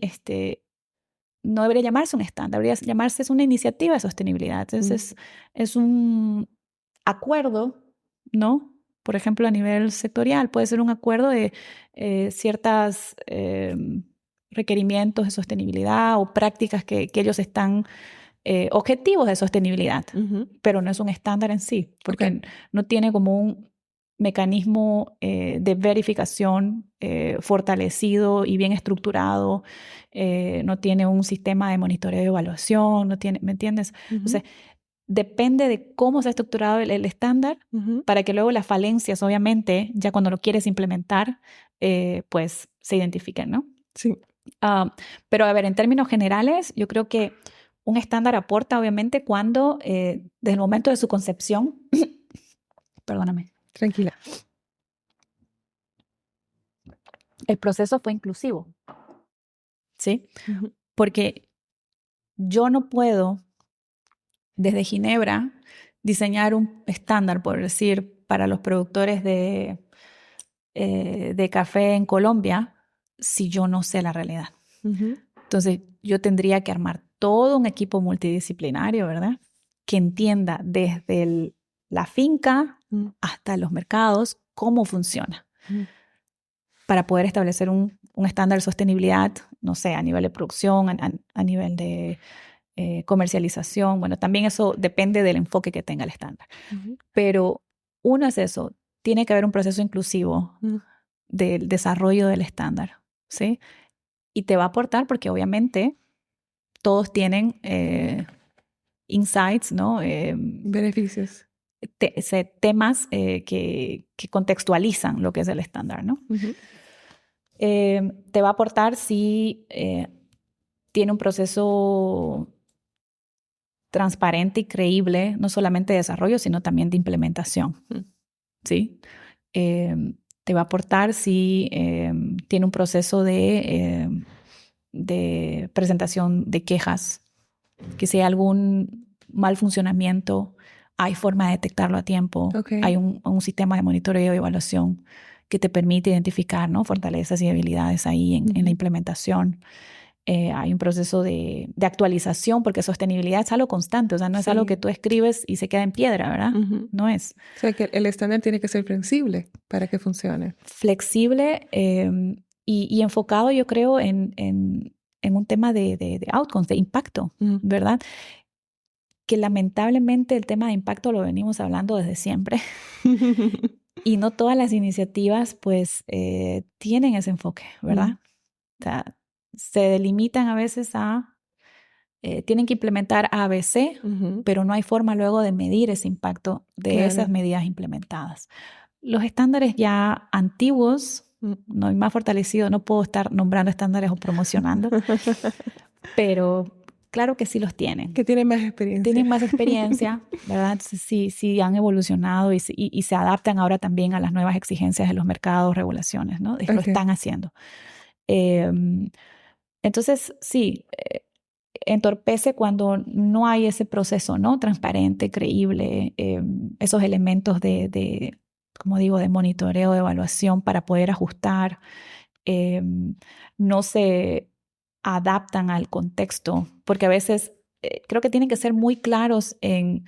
A: no debería llamarse un estándar, debería llamarse una iniciativa de sostenibilidad. Entonces es un acuerdo, ¿no? Por ejemplo, a nivel sectorial, puede ser un acuerdo de ciertos requerimientos de sostenibilidad o prácticas que ellos están, objetivos de sostenibilidad, pero no es un estándar en sí, porque no tiene como un mecanismo de verificación fortalecido y bien estructurado, no tiene un sistema de monitoreo y evaluación, no tiene, ¿me entiendes? Entonces, depende de cómo se ha estructurado el estándar para que luego las falencias, obviamente, ya cuando lo quieres implementar, pues se identifiquen, ¿no?
B: Sí.
A: Pero a ver, en términos generales, yo creo que un estándar aporta, obviamente, cuando desde el momento de su concepción, perdóname,
B: Tranquila.
A: el proceso fue inclusivo, ¿sí? Porque yo no puedo, desde Ginebra, diseñar un estándar, por decir, para los productores de café en Colombia, si yo no sé la realidad. Entonces, yo tendría que armar todo un equipo multidisciplinario, ¿verdad? Que entienda desde la finca hasta los mercados cómo funciona para poder establecer un estándar de sostenibilidad, no sé, a nivel de producción, a nivel de comercialización. Bueno, también eso depende del enfoque que tenga el estándar. Pero uno es eso, tiene que haber un proceso inclusivo del desarrollo del estándar, ¿sí? Y te va a aportar porque obviamente todos tienen insights, ¿no?
B: Beneficios.
A: Temas que contextualizan lo que es el estándar, ¿no? Te va a aportar si tiene un proceso transparente y creíble, no solamente de desarrollo, sino también de implementación, ¿sí? Te va a aportar si tiene un proceso de presentación de quejas, que si hay algún mal funcionamiento, hay forma de detectarlo a tiempo, hay un sistema de monitoreo y evaluación que te permite identificar, ¿no? Fortalezas y debilidades ahí en la implementación. Hay un proceso de actualización, porque sostenibilidad es algo constante, o sea, no es algo que tú escribes y se queda en piedra, ¿verdad? No es.
B: O sea, que el estándar tiene que ser flexible para que funcione.
A: Flexible y enfocado, yo creo, en un tema de outcomes, de impacto, ¿verdad? Que lamentablemente el tema de impacto lo venimos hablando desde siempre y no todas las iniciativas pues tienen ese enfoque, ¿verdad? O sea, se delimitan a veces tienen que implementar ABC, pero no hay forma luego de medir ese impacto de esas medidas implementadas. Los estándares ya antiguos, no hay más fortalecidos, no puedo estar nombrando estándares o promocionando, pero claro que sí los tienen.
B: Que tienen más experiencia.
A: Tienen más experiencia, ¿verdad? Entonces, sí han evolucionado y se adaptan ahora también a las nuevas exigencias de los mercados, regulaciones, ¿no? Lo están haciendo. Entonces, sí, entorpece cuando no hay ese proceso, ¿no? Transparente, creíble, esos elementos como digo, de monitoreo, de evaluación para poder ajustar. No se adaptan al contexto, porque a veces creo que tienen que ser muy claros en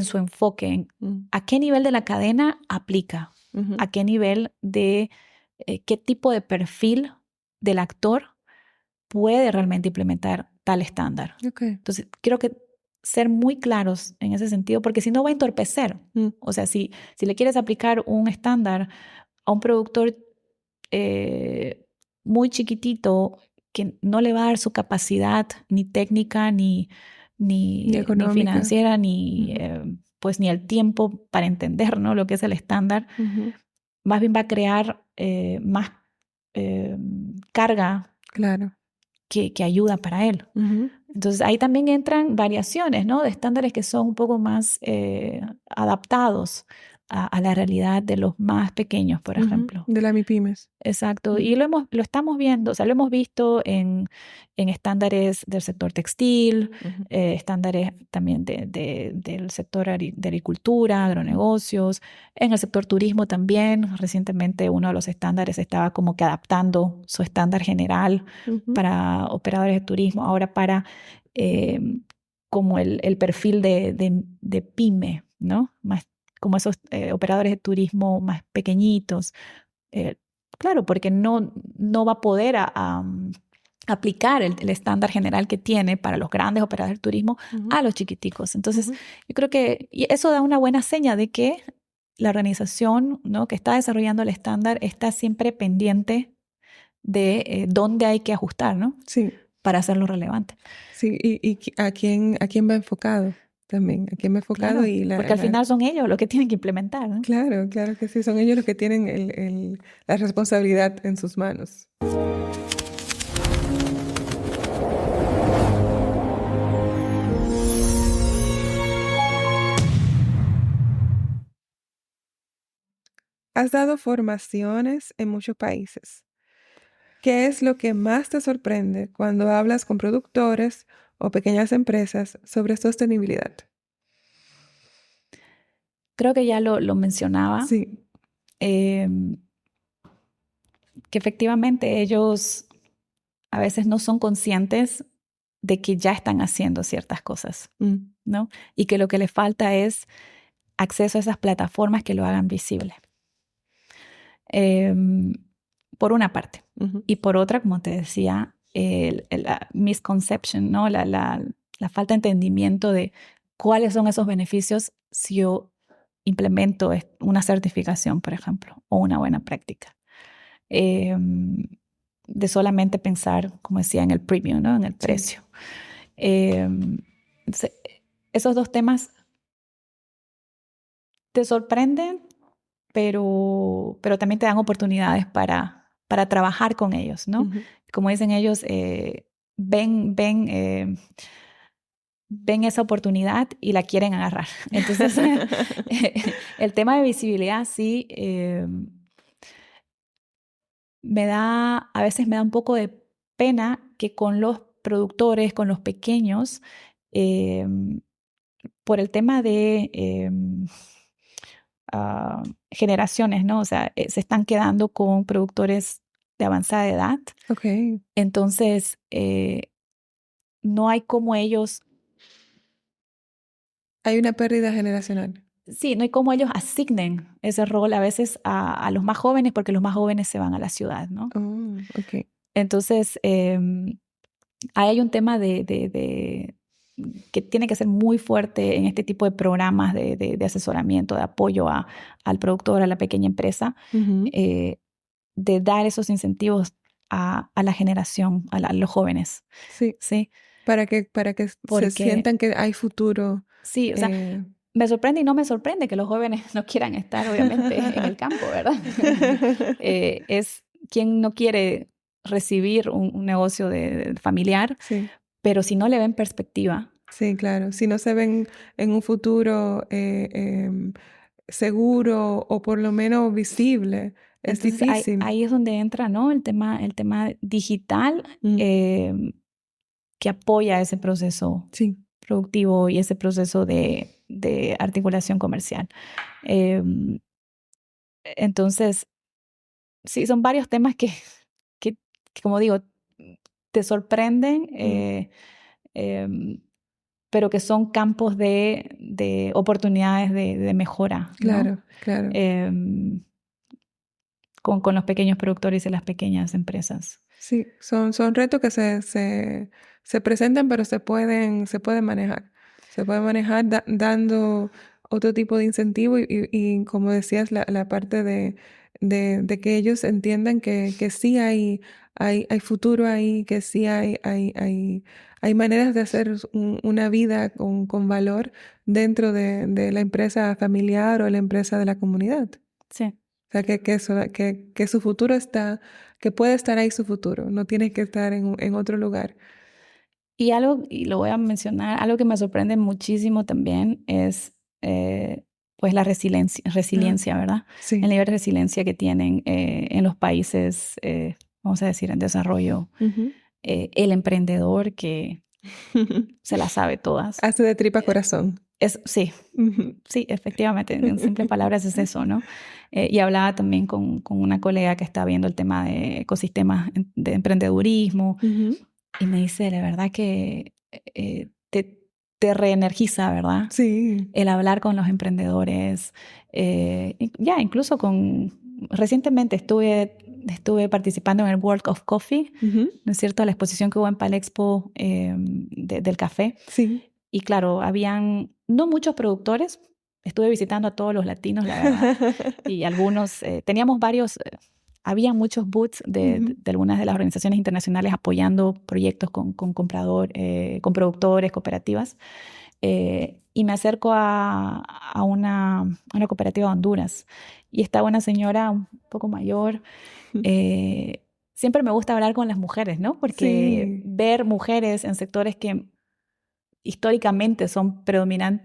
A: su enfoque, en a qué nivel de la cadena aplica, a qué nivel de qué tipo de perfil del actor puede realmente implementar tal estándar. Entonces, creo que ser muy claros en ese sentido, porque si no va a entorpecer. O sea, si le quieres aplicar un estándar a un productor muy chiquitito que no le va a dar su capacidad ni técnica, ni
B: económica.
A: financiera, ni pues ni el tiempo para entender, ¿no?, lo que es el estándar. Más bien va a crear más carga
B: Claro.
A: que ayuda para él. Entonces ahí también entran variaciones, ¿no?, de estándares que son un poco más adaptados a la realidad de los más pequeños, por ejemplo.
B: De las MIPYMES.
A: Exacto. Y lo estamos viendo, o sea, lo hemos visto en estándares del sector textil, estándares también del sector de agricultura, agronegocios, en el sector turismo también. Recientemente uno de los estándares estaba como que adaptando su estándar general para operadores de turismo, ahora para como el perfil de pyme, ¿no? Más como esos operadores de turismo más pequeñitos. Claro, porque no va a poder aplicar el estándar general que tiene para los grandes operadores de turismo a los chiquiticos. Entonces, yo creo que eso da una buena seña de que la organización, ¿no?, que está desarrollando el estándar está siempre pendiente de dónde hay que ajustar, ¿no?
B: Sí.
A: Para hacerlo relevante.
B: Sí, y a quién va enfocado también, a quién va enfocado.
A: Claro, porque al final son ellos los que tienen que implementar, ¿no?
B: Claro, claro que sí, son ellos los que tienen la responsabilidad en sus manos. Has dado formaciones en muchos países. ¿Qué es lo que más te sorprende cuando hablas con productores o pequeñas empresas sobre sostenibilidad?
A: Creo que ya lo mencionaba.
B: Sí.
A: Que efectivamente ellos a veces no son conscientes de que ya están haciendo ciertas cosas, ¿no? Y que lo que les falta es acceso a esas plataformas que lo hagan visible. Por una parte. Y por otra, como te decía, la misconception, ¿no? La falta de entendimiento de cuáles son esos beneficios si yo implemento una certificación, por ejemplo, o una buena práctica. De solamente pensar, como decía, en el premium, ¿no?, en el precio. Entonces, esos dos temas te sorprenden, pero también te dan oportunidades para trabajar con ellos, ¿no? Como dicen ellos, ven esa oportunidad y la quieren agarrar. Entonces, el tema de visibilidad sí a veces me da un poco de pena que con los productores, con los pequeños, por el tema de generaciones, ¿no? O sea, se están quedando con productores de avanzada edad.
B: Okay.
A: Entonces, no hay como ellos...
B: Hay una pérdida generacional.
A: Sí, no hay como ellos asignen ese rol a veces a los más jóvenes, porque los más jóvenes se van a la ciudad, ¿no?
B: Oh, okay.
A: Entonces, ahí hay un tema de que tiene que ser muy fuerte en este tipo de programas de asesoramiento, de apoyo al productor, a la pequeña empresa, de dar esos incentivos a la generación, a los jóvenes.
B: Sí.
A: ¿Sí?
B: Para que se sientan que hay futuro.
A: Sí, o sea, me sorprende y no me sorprende que los jóvenes no quieran estar, obviamente, en el campo, ¿verdad? Es quien no quiere recibir un negocio familiar,
B: Sí.
A: pero si no le ven perspectiva.
B: Sí, claro. Si no se ven en un futuro seguro o por lo menos visible, es difícil.
A: Ahí es donde entra, ¿no?, el tema digital que apoya ese proceso productivo y ese proceso de articulación comercial. Entonces, sí, son varios temas que, como digo, te sorprenden, pero que son campos de oportunidades de mejora, ¿no?
B: Claro, claro.
A: Con los pequeños productores y las pequeñas empresas.
B: Sí, son retos que se presentan, pero se pueden manejar. Se puede manejar dando otro tipo de incentivo y como decías, la parte de de que ellos entiendan que sí hay futuro ahí, que sí hay maneras de hacer una vida con valor dentro de la empresa familiar o la empresa de la comunidad.
A: Sí.
B: O sea, que su futuro está, que puede estar ahí su futuro, no tiene que estar en otro lugar.
A: Y algo, y lo voy a mencionar, algo que me sorprende muchísimo también es pues la resiliencia, ¿verdad? El
B: Sí.
A: nivel de resiliencia que tienen en los países, vamos a decir, en desarrollo.
B: Ujú.
A: El emprendedor que se las sabe todas.
B: Hace de tripa corazón.
A: Sí,
B: Ujú.
A: sí, efectivamente, en simples palabras es eso, ¿no? Y hablaba también con una colega que está viendo el tema de ecosistemas de emprendedurismo
B: Ujú.
A: y me dice, la verdad que te reenergiza, ¿verdad?
B: Sí.
A: El hablar con los emprendedores. Ya, incluso recientemente estuve participando en el World of Coffee,
B: Ujú.
A: ¿no es cierto? La exposición que hubo en Palexpo del café.
B: Sí.
A: Y claro, habían no muchos productores. Estuve visitando a todos los latinos, la verdad. Y algunos, teníamos varios, había muchos booths
B: Ujú.
A: de algunas de las organizaciones internacionales apoyando proyectos con productores, cooperativas. Y me acerco a una cooperativa de Honduras. Y estaba una señora un poco mayor. Siempre me gusta hablar con las mujeres, ¿no? Porque
B: Sí.
A: ver mujeres en sectores que históricamente son predominados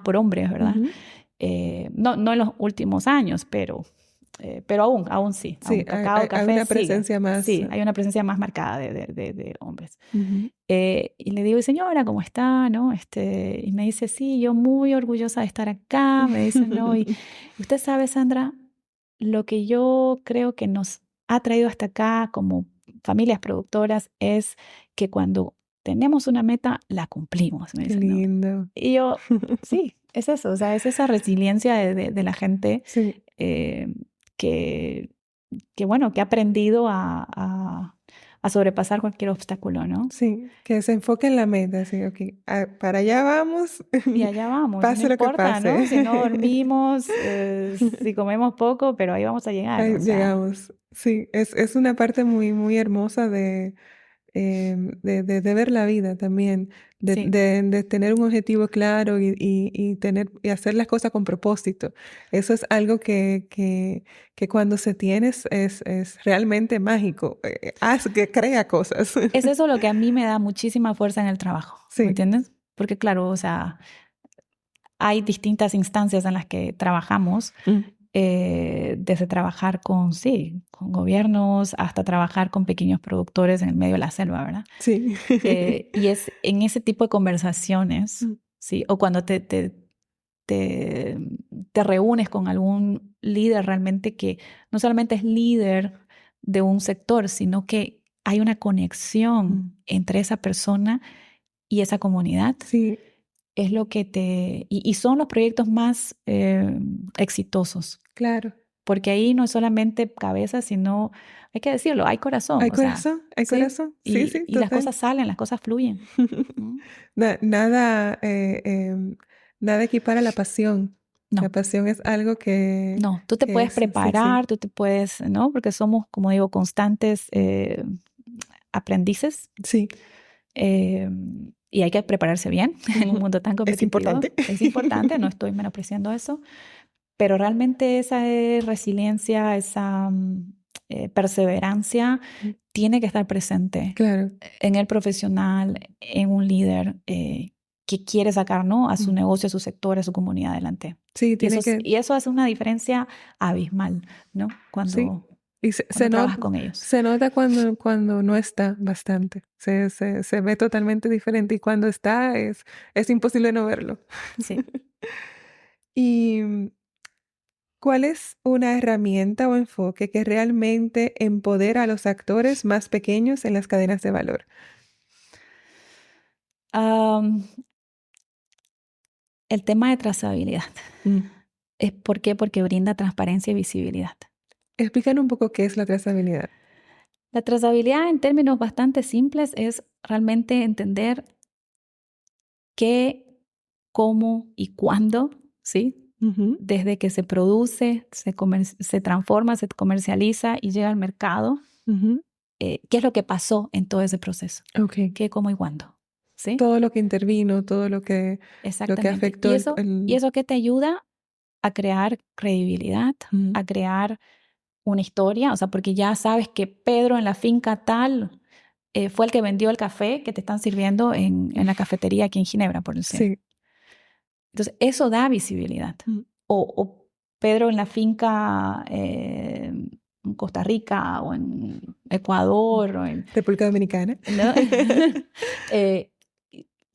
A: por hombres, ¿verdad?
B: Ujú.
A: No en los últimos años, pero aún sí,
B: Sí,
A: aún cacao,
B: hay
A: café
B: una
A: sigue.
B: presencia más.
A: Sí, hay una presencia más marcada de hombres.
B: Ujú.
A: Y le digo, señora, ¿cómo está? ¿No? Y me dice, sí, yo muy orgullosa de estar acá, me dice, ¿no? Y usted sabe, Sandra, lo que yo creo que nos ha traído hasta acá como familias productoras es que cuando tenemos una meta, la cumplimos, me
B: Qué
A: dice, ¿no?
B: lindo.
A: Y yo, sí, es eso, o sea, es esa resiliencia de la gente
B: Sí,
A: eh, que, bueno, que ha aprendido a sobrepasar cualquier obstáculo, ¿no?
B: sí, que se enfoque en la meta, sí, ok, para allá vamos,
A: Y allá vamos, y no
B: pase lo que
A: importa, ¿no?
B: pase,
A: Si no dormimos, si comemos poco, pero ahí vamos a llegar,
B: ahí
A: o sea,
B: llegamos. Sí, es una parte muy, muy hermosa de ver la vida también,
A: sí,
B: de tener un objetivo claro y hacer las cosas con propósito. Eso es algo que cuando se tiene es realmente mágico, que crea cosas.
A: es eso lo que a mí me da muchísima fuerza en el trabajo, ¿me
B: Sí.
A: entiendes? Porque claro, o sea, hay distintas instancias en las que trabajamos,
B: Mm.
A: desde trabajar sí, con gobiernos hasta trabajar con pequeños productores en el medio de la selva, ¿verdad?
B: Sí.
A: Y es en ese tipo de conversaciones,
B: Mm.
A: ¿sí? O cuando te, te reúnes con algún líder realmente que no solamente es líder de un sector, sino que hay una conexión
B: Mm.
A: entre esa persona y esa comunidad.
B: Sí,
A: Es lo que y son los proyectos más exitosos,
B: claro.
A: porque ahí no es solamente cabeza, sino, hay que decirlo, hay corazón,
B: Hay
A: o sea,
B: corazón, hay
A: sí,
B: corazón. Sí, sí,
A: y las
B: total.
A: cosas salen, las cosas fluyen. ¿No?
B: Nada, nada equipara la pasión. La
A: No.
B: pasión es algo
A: No, tú te
B: que
A: puedes
B: es, sí, sí.
A: preparar, tú te puedes, ¿no? Porque somos, como digo, constantes aprendices
B: Sí.
A: eh, y hay que prepararse bien en un
B: Ujú.
A: mundo tan
B: Es
A: competitivo.
B: importante.
A: Es importante, no estoy menospreciando eso, pero realmente esa resiliencia, esa perseverancia tiene que estar presente
B: Claro.
A: en el profesional, en un líder que quiere sacar, ¿no? A su
B: Mm.
A: negocio, a su sector, a su comunidad adelante.
B: Sí, tiene que,
A: Y eso hace una diferencia abismal, ¿no?
B: sí. Y
A: Cuando trabajas con ellos.
B: se nota cuando no está bastante. Se ve totalmente diferente y cuando está es imposible no verlo.
A: Sí.
B: ¿Y cuál es una herramienta o enfoque que realmente empodera a los actores más pequeños en las cadenas de valor?
A: Am, el tema de trazabilidad.
B: Mm.
A: ¿Por qué? Porque brinda transparencia y visibilidad.
B: Explícanos un poco qué es la trazabilidad.
A: La trazabilidad en términos bastante simples es realmente entender qué, cómo y cuándo, ¿sí? desde que se produce, se transforma, se comercializa y llega al mercado. ¿Qué es lo que pasó en todo ese proceso?
B: Okay.
A: ¿Qué, cómo y cuándo? ¿Sí?
B: Todo lo que intervino, todo lo que afectó
A: ¿Y eso qué te ayuda? A crear credibilidad, a crear una historia, o sea, porque ya sabes que Pedro en la finca tal fue el que vendió el café que te están sirviendo en la cafetería aquí en Ginebra, por decir.
B: Sí.
A: Entonces, eso da visibilidad. O Pedro en la finca en Costa Rica o en Ecuador o en
B: República Dominicana.
A: ¿no?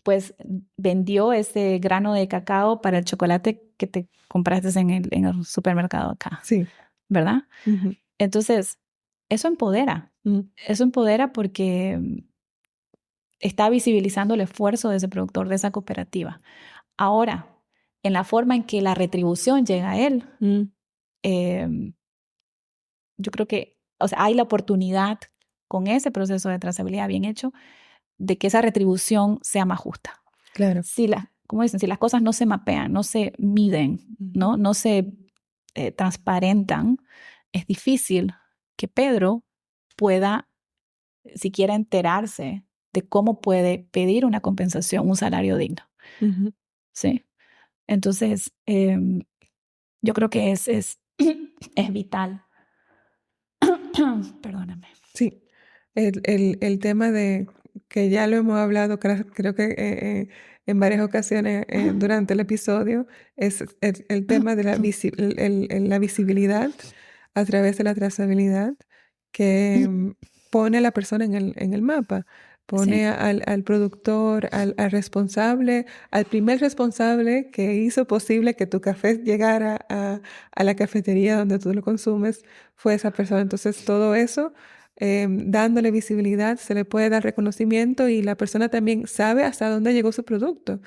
A: Pues vendió ese grano de cacao para el chocolate que te compraste en el supermercado acá.
B: Sí.
A: ¿Verdad? Entonces, eso empodera. Eso empodera porque está visibilizando el esfuerzo de ese productor, de esa cooperativa. Ahora, en la forma en que la retribución llega a él, yo creo que, o sea, hay la oportunidad con ese proceso de trazabilidad bien hecho de que esa retribución sea más justa.
B: Claro.
A: Como dicen, si las cosas no se mapean, no se miden, no se transparentan, es difícil que Pedro pueda siquiera enterarse de cómo puede pedir una compensación, un salario digno. ¿Sí? Entonces, yo creo que es vital. Perdóname.
B: Sí, el tema de que ya lo hemos hablado, creo que en varias ocasiones durante el episodio, es el tema de la visibilidad a través de la trazabilidad que pone a la persona en el mapa. Pone
A: Sí.
B: al productor, al responsable, al primer responsable que hizo posible que tu café llegara a la cafetería donde tú lo consumes, fue esa persona. Entonces, todo eso, dándole visibilidad, se le puede dar reconocimiento y la persona también sabe hasta dónde llegó su producto.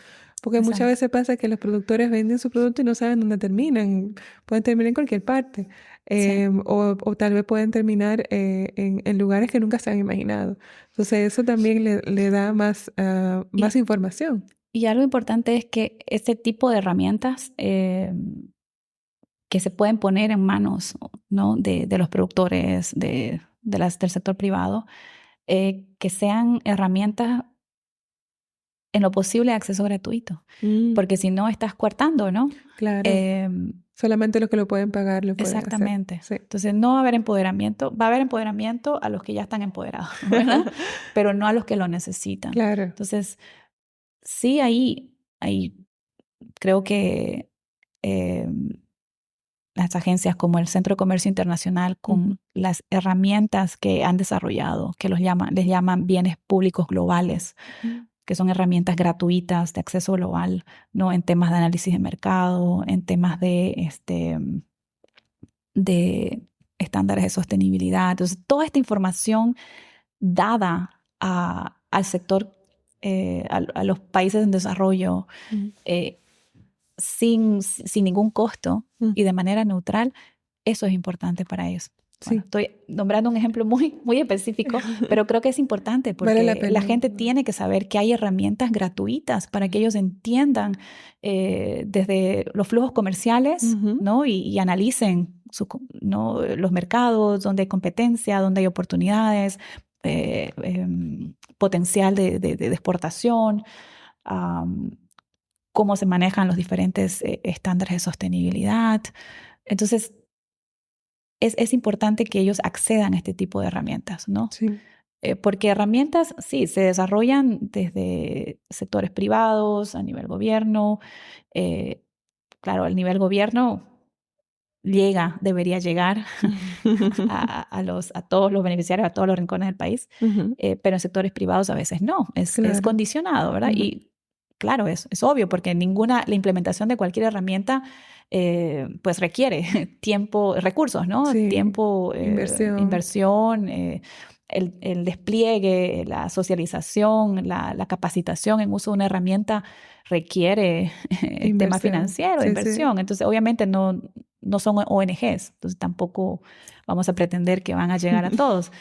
B: Porque
A: Exacto.
B: muchas veces pasa que los productores venden su producto y no saben dónde terminan. Pueden terminar en cualquier parte.
A: Sí.
B: O tal vez pueden terminar en lugares que nunca se han imaginado. Entonces eso también le da más información.
A: Y algo importante es que este tipo de herramientas que se pueden poner en manos, ¿no? de los productores, del sector privado, que sean herramientas en lo posible de acceso gratuito. Porque si no, estás coartando, ¿no?
B: Claro. Solamente los que lo pueden pagar lo pueden
A: exactamente.
B: hacer. Sí.
A: Entonces no va a haber empoderamiento. Va a haber empoderamiento a los que ya están empoderados, ¿verdad? Pero no a los que lo necesitan.
B: Claro.
A: Entonces, sí, ahí creo que las agencias como el Centro de Comercio Internacional, con las herramientas que han desarrollado, que les llaman bienes públicos globales, que son herramientas gratuitas de acceso global, ¿no? En temas de análisis de mercado, en temas de estándares de sostenibilidad. Entonces, toda esta información dada al sector, a los países en desarrollo, sin ningún costo y de manera neutral, eso es importante para ellos. Bueno,
B: Sí.
A: estoy nombrando un ejemplo muy, muy específico, pero creo que es importante porque
B: Vale
A: la gente tiene que saber que hay herramientas gratuitas para que ellos entiendan desde los flujos comerciales, ¿no? y analicen ¿no? los mercados, donde hay competencia, donde hay oportunidades, potencial de exportación, cómo se manejan los diferentes estándares de sostenibilidad. Entonces, es importante que ellos accedan a este tipo de herramientas, ¿no?
B: Sí.
A: Porque herramientas, sí, se desarrollan desde sectores privados, a nivel gobierno. Claro, al nivel gobierno debería llegar a todos los beneficiarios, a todos los rincones del país, pero en sectores privados a veces no, es condicionado, ¿verdad? Y claro, es obvio, porque la implementación de cualquier herramienta pues requiere tiempo, recursos, ¿no?
B: Sí,
A: tiempo, inversión, el despliegue, la socialización, la capacitación en uso de una herramienta requiere tema financiero, inversión. Sí. Entonces, obviamente no son ONGs, entonces tampoco vamos a pretender que van a llegar a todos.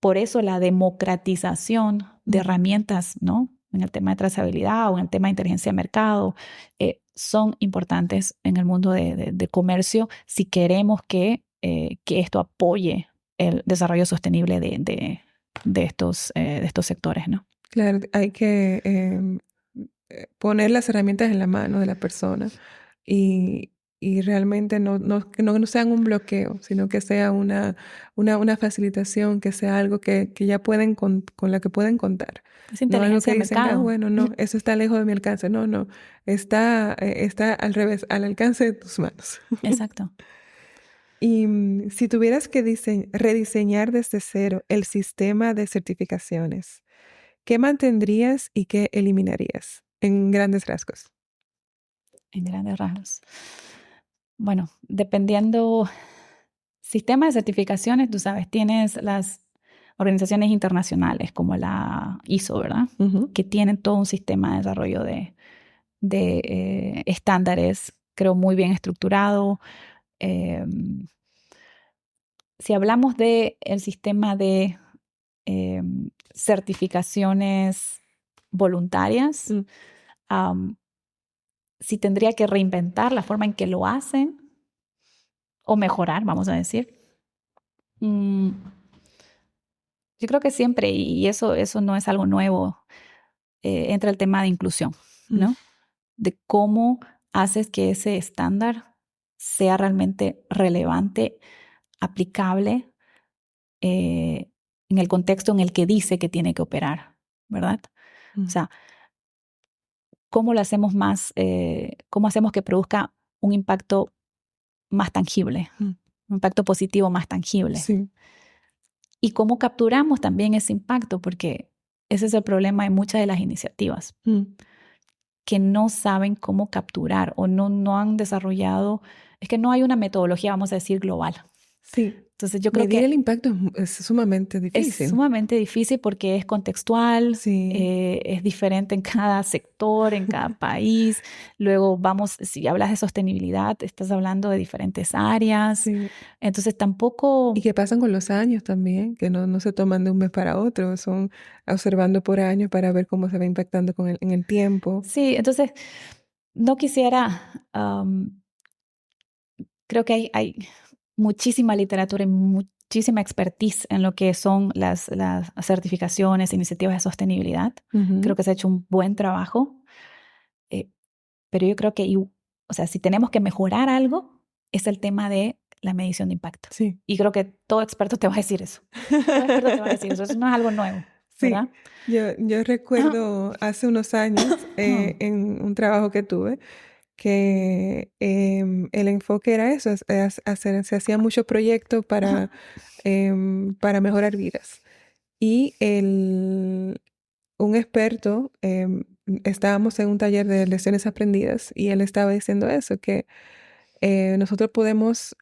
A: Por eso la democratización de herramientas, ¿no? En el tema de trazabilidad o en el tema de inteligencia de mercado, son importantes en el mundo de comercio si queremos que esto apoye el desarrollo sostenible de estos sectores, ¿no?
B: Claro, hay que poner las herramientas en la mano de la persona y, y realmente que no sean un bloqueo, sino que sea una facilitación, que sea algo que ya pueden con la que pueden contar.
A: Es
B: No algo
A: inteligencia
B: que
A: de
B: dicen, ah,
A: mercado.
B: bueno, no, eso está lejos de mi alcance. No, no, está al revés, al alcance de tus manos.
A: Exacto.
B: Y si tuvieras que rediseñar desde cero el sistema de certificaciones, ¿qué mantendrías y qué eliminarías en grandes rasgos?
A: En grandes rasgos. Bueno, dependiendo, sistema de certificaciones, tú sabes, tienes las organizaciones internacionales como la ISO, ¿verdad?
B: Ujú,
A: Que tienen todo un sistema de desarrollo de estándares, creo, muy bien estructurado. Em, si hablamos del sistema de certificaciones voluntarias,
B: mm,
A: am, si tendría que reinventar la forma en que lo hacen o mejorar, vamos a decir. Mm, yo creo que siempre, y eso no es algo nuevo, entra el tema de inclusión,
B: mm,
A: ¿no? De cómo haces que ese estándar sea realmente relevante, aplicable eh, en el contexto en el que dice que tiene que operar, ¿verdad? O
B: mm,
A: sea, cómo lo hacemos cómo hacemos que produzca un impacto más tangible,
B: mm.
A: un impacto positivo más tangible.
B: Sí.
A: Y cómo capturamos también ese impacto, porque ese es el problema de muchas de las iniciativas,
B: Mm,
A: que no saben cómo capturar o no han desarrollado, es que no hay una metodología, vamos a decir, global.
B: sí.
A: Entonces yo creo
B: Medir el
A: que
B: impacto es sumamente
A: es
B: difícil.
A: sumamente difícil porque es contextual,
B: Sí,
A: es diferente en cada sector, en cada país. Luego vamos, si hablas de sostenibilidad, estás hablando de diferentes áreas.
B: sí.
A: Entonces
B: Y
A: tampoco,
B: qué pasan con los años también, que no se toman de un mes para otro, son observando por años para ver cómo se va impactando en el tiempo.
A: sí, entonces no quisiera, creo que hay muchísima literatura y muchísima expertise en lo que son las certificaciones, iniciativas de sostenibilidad. Creo
B: Ujú,
A: que se ha hecho un buen trabajo. eh, Pero yo creo que, o sea, si tenemos que mejorar algo, es el tema de la medición de impacto.
B: sí.
A: Y creo que todo experto te va a decir eso. Todo experto te va a decir eso. Eso no es algo nuevo,
B: Sí,
A: ¿verdad?
B: yo recuerdo hace unos años en un trabajo que tuve que el enfoque era eso, se hacía mucho proyecto para mejorar vidas. Y un experto, estábamos en un taller de lecciones aprendidas y él estaba diciendo eso, que nosotros podemos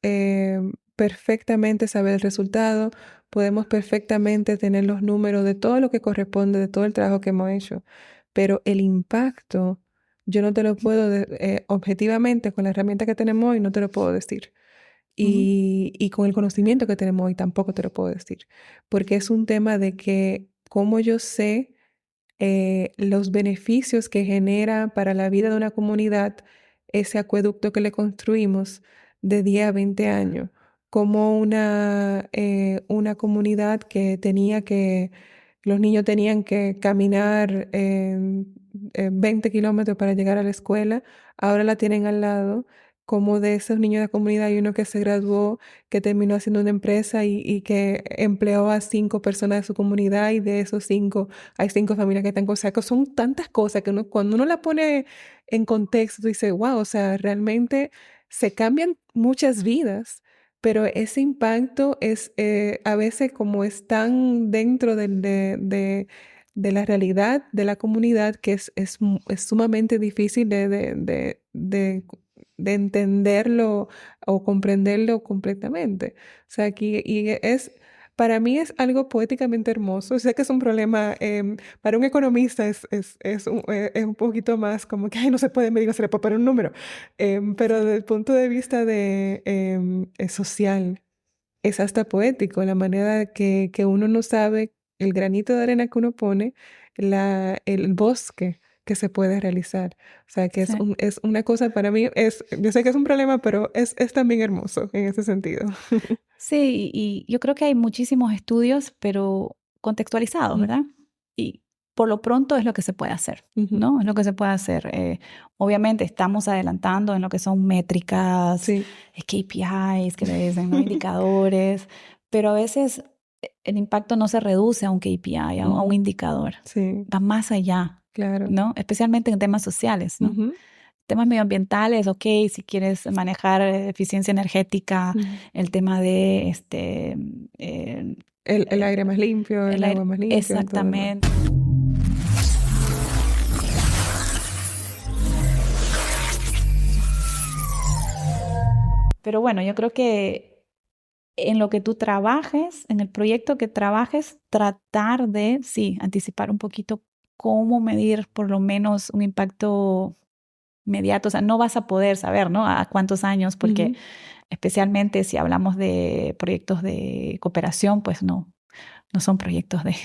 B: perfectamente saber el resultado, podemos perfectamente tener los números de todo lo que corresponde, de todo el trabajo que hemos hecho, pero el impacto yo no te lo puedo, objetivamente, con la herramienta que tenemos hoy, no te lo puedo decir.
A: Ujú,
B: Y con el conocimiento que tenemos hoy tampoco te lo puedo decir, porque es un tema de que cómo yo sé los beneficios que genera para la vida de una comunidad ese acueducto que le construimos de 10 a 20 años, como una comunidad los niños tenían que caminar 20 kilómetros para llegar a la escuela, ahora la tienen al lado. Como de esos niños de la comunidad hay uno que se graduó, que terminó haciendo una empresa y que empleó a 5 personas de su comunidad y de esos 5 hay 5 familias que están, o sea, que son tantas cosas que cuando uno la pone en contexto, dice, wow, o sea, realmente se cambian muchas vidas, pero ese impacto es a veces como es tan dentro de la realidad de la comunidad que es sumamente difícil de entenderlo o comprenderlo completamente. O sea, aquí para mí es algo poéticamente hermoso. Sé que es un problema, para un economista es un poquito más como que ay, no se puede medir, no se le puede poner un número. Pero
A: sí.
B: desde el punto de vista social, es hasta poético la manera que uno no sabe el granito de arena que uno pone, el bosque que se puede realizar. O sea, que
A: Sí.
B: es una cosa para mí, yo sé que es un problema, pero es también hermoso en ese sentido.
A: Sí, y yo creo que hay muchísimos estudios, pero contextualizados,
B: Mm,
A: ¿verdad? Y por lo pronto es lo que se puede hacer,
B: ujú.
A: ¿no? Es lo que se puede hacer. Obviamente estamos adelantando en lo que son métricas,
B: Sí.
A: KPIs, que le dicen, ¿no? Indicadores, pero a veces el impacto no se reduce a un KPI, a un indicador.
B: Sí,
A: Va más allá,
B: claro.
A: ¿no? Especialmente en temas sociales, ¿no?
B: Ujú,
A: Temas medioambientales, ok, si quieres manejar eficiencia energética,
B: ujú.
A: el tema de
B: El aire más limpio, el
A: el
B: agua
A: aire,
B: más limpia, todo lo demás.
A: exactamente. Pero bueno, yo creo que en lo que tú trabajes, en el proyecto que trabajes, tratar de, sí, anticipar un poquito cómo medir por lo menos un impacto inmediato. O sea, no vas a poder saber, ¿no? A cuántos años, porque
B: Ujú.
A: especialmente si hablamos de proyectos de cooperación, pues no son proyectos de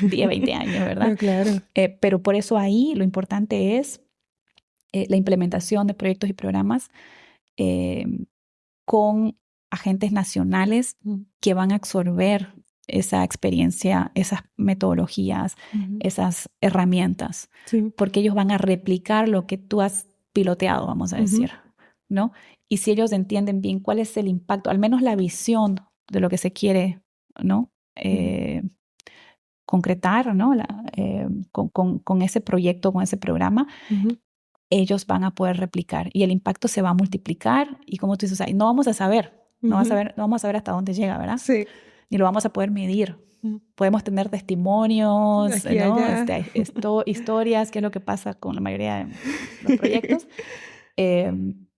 A: 10, 20 años, ¿verdad?
B: No, claro.
A: Pero por eso ahí lo importante es la implementación de proyectos y programas eh, con agentes nacionales
B: Mm,
A: que van a absorber esa experiencia, esas metodologías,
B: ujú.
A: esas herramientas,
B: Sí.
A: porque ellos van a replicar lo que tú has piloteado, vamos a
B: Ujú,
A: decir, ¿no? Y si ellos entienden bien cuál es el impacto, al menos la visión de lo que se quiere, ¿no?
B: ujú,
A: Concretar, ¿no? Con ese proyecto, con ese programa,
B: ujú.
A: ellos van a poder replicar y el impacto se va a multiplicar y como tú dices, no vamos a saber,
B: Ujú.
A: no vamos a saber hasta dónde llega, ¿verdad?
B: Sí.
A: Ni lo vamos a poder medir.
B: Mm.
A: Podemos tener testimonios,
B: Aquí y
A: ¿no?
B: allá.
A: Historias, que es lo que pasa con la mayoría de los proyectos.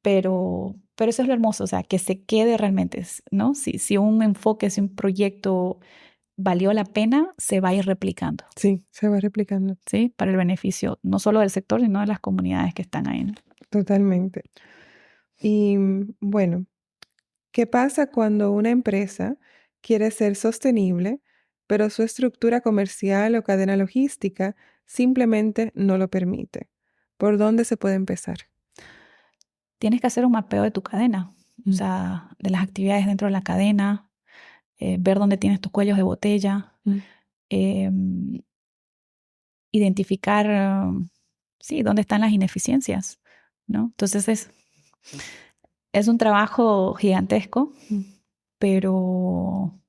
A: Pero eso es lo hermoso, o sea, que se quede realmente, ¿no? Si un enfoque, si un proyecto valió la pena, se va a ir replicando,
B: Sí, se va replicando
A: ¿sí? Para el beneficio no solo del sector, sino de las comunidades que están ahí, ¿no?
B: totalmente. Y bueno, ¿qué pasa cuando una empresa quiere ser sostenible, pero su estructura comercial o cadena logística simplemente no lo permite? ¿Por dónde se puede empezar?
A: Tienes que hacer un mapeo de tu cadena, o
B: Mm,
A: sea, de las actividades dentro de la cadena, ver dónde tienes tus cuellos de botella,
B: mm,
A: eh, identificar, sí, dónde están las ineficiencias, ¿no? Entonces es un trabajo gigantesco,
B: mm,
A: pero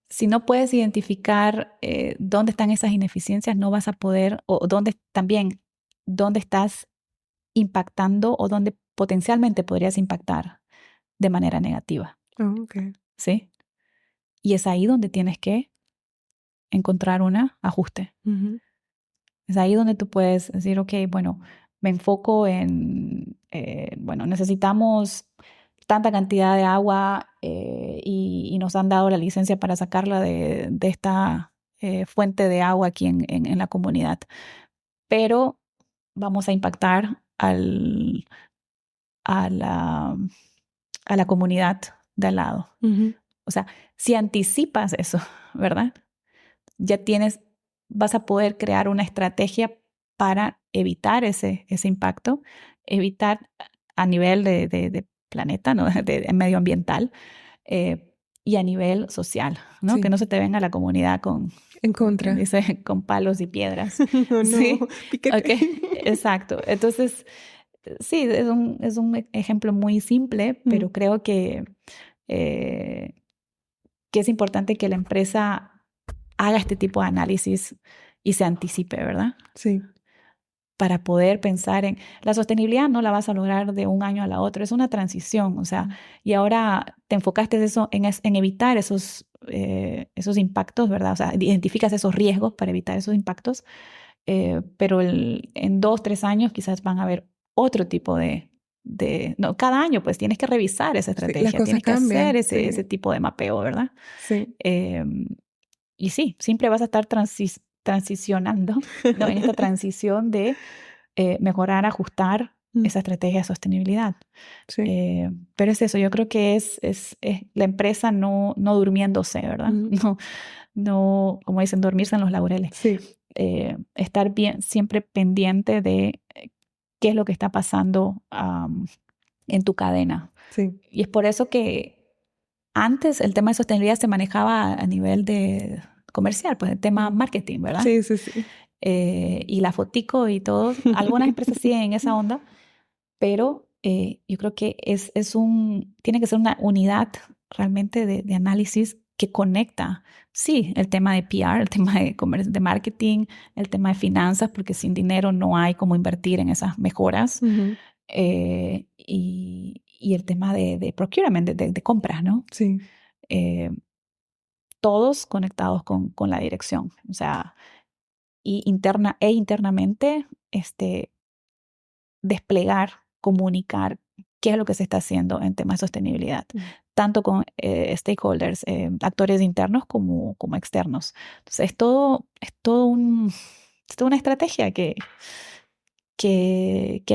A: si no puedes identificar dónde están esas ineficiencias, no vas a poder, o dónde también, dónde estás impactando o dónde potencialmente podrías impactar de manera negativa,
B: oh, ok.
A: ¿sí? Y es ahí donde tienes que encontrar un ajuste.
B: Ujú,
A: Es ahí donde tú puedes decir, ok, bueno, me enfoco en, bueno, necesitamos tanta cantidad de agua y nos han dado la licencia para sacarla de esta fuente de agua aquí en la comunidad. Pero vamos a impactar a a la comunidad de al lado.
B: ujú.
A: O sea, si anticipas eso, ¿verdad? Ya vas a poder crear una estrategia para evitar ese impacto, evitar a nivel de planeta, ¿no? De medioambiental, y a nivel social, ¿no? Que
B: Sí,
A: no se te venga la comunidad
B: en
A: como quien
B: contra.
A: dice, con palos y piedras.
B: No, no,
A: Sí,
B: piquete.
A: ok, exacto. Entonces, sí, es un ejemplo muy simple,
B: Mm,
A: pero creo eh, que es importante que la empresa haga este tipo de análisis y se anticipe, ¿verdad?
B: sí.
A: Para poder pensar en la sostenibilidad, no la vas a lograr de un año a la otra, es una transición, o sea,
B: Mm,
A: y ahora te enfocaste en evitar esos impactos, ¿verdad? O sea, identificas esos riesgos para evitar esos impactos, pero en 2, 3 años quizás van a haber otro tipo no, cada año pues tienes que revisar esa
B: sí, las
A: estrategia,
B: cosas
A: tienes que hacer
B: cambian.
A: ese
B: Sí,
A: tipo de mapeo, ¿verdad?
B: sí.
A: Eh, y sí, siempre vas a estar transicionando, ¿no? En esta transición de mejorar, ajustar
B: Mm,
A: esa estrategia de sostenibilidad.
B: sí.
A: Pero es eso, yo creo que es la empresa no durmiéndose, ¿verdad?
B: Mm,
A: No, no, como dicen, dormirse en los laureles.
B: sí.
A: estar bien, siempre pendiente de qué es lo que está pasando en tu cadena.
B: Sí.
A: Y es por eso que antes el tema de sostenibilidad se manejaba a nivel de comercial, pues el tema marketing, ¿verdad?
B: Sí, sí, sí.
A: Y la fotico y todo. Algunas empresas siguen en esa onda, pero yo creo que tiene que ser una unidad realmente de análisis que conecta, sí, el tema de PR, el tema de marketing, el tema de finanzas, porque sin dinero no hay cómo invertir en esas mejoras, y el tema de procurement, de compras, ¿no?
B: Sí.
A: Todos conectados con la dirección, o sea, y internamente, desplegar, comunicar qué es lo que se está haciendo en temas de sostenibilidad, tanto con stakeholders, actores internos como externos. Entonces, es toda una estrategia que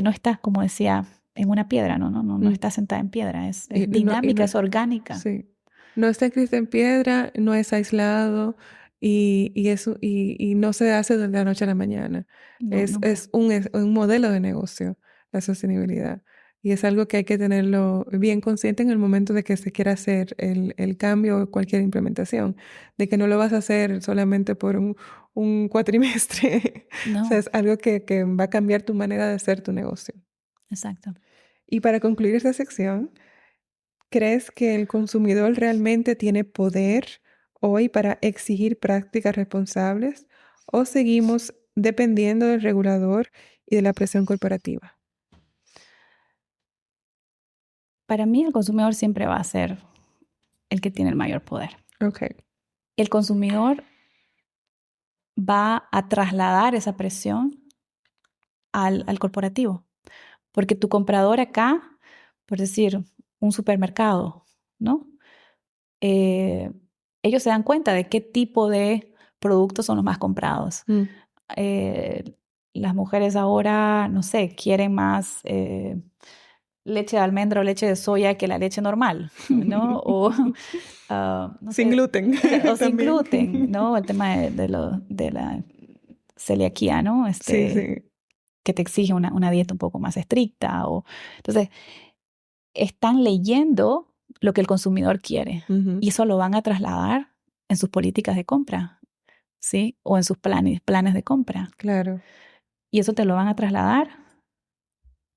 A: no está, como decía, en una piedra, no está sentada en piedra, es dinámica, es orgánica.
B: Sí. No está escrita en piedra, no es aislado y no se hace de la noche a la mañana.
A: No,
B: Es un modelo de negocio, la sostenibilidad. Y es algo que hay que tenerlo bien consciente en el momento de que se quiera hacer el cambio o cualquier implementación, de que no lo vas a hacer solamente por un cuatrimestre. O sea,
A: no,
B: es algo que va a cambiar tu manera de hacer tu negocio.
A: exacto.
B: Y para concluir esta sección, ¿crees que el consumidor realmente tiene poder hoy para exigir prácticas responsables o seguimos dependiendo del regulador y de la presión corporativa?
A: Para mí, el consumidor siempre va a ser el que tiene el mayor poder.
B: Ok.
A: El consumidor va a trasladar esa presión al corporativo, porque tu comprador acá, por decir, un supermercado, ¿no? Ellos se dan cuenta de qué tipo de productos son los más comprados. Eh, las mujeres ahora, no sé, quieren más leche de almendra o leche de soya que la leche normal, ¿no? O, no
B: Sin
A: sé,
B: gluten
A: o sin
B: también.
A: gluten, ¿no? El tema de la celiaquía, ¿no?
B: Sí, sí.
A: Que te exige una dieta un poco más estricta. Entonces, están leyendo lo que el consumidor quiere y eso lo van a trasladar en sus políticas de compra, ¿sí? O en sus planes de compra.
B: Claro.
A: Y eso te lo van a trasladar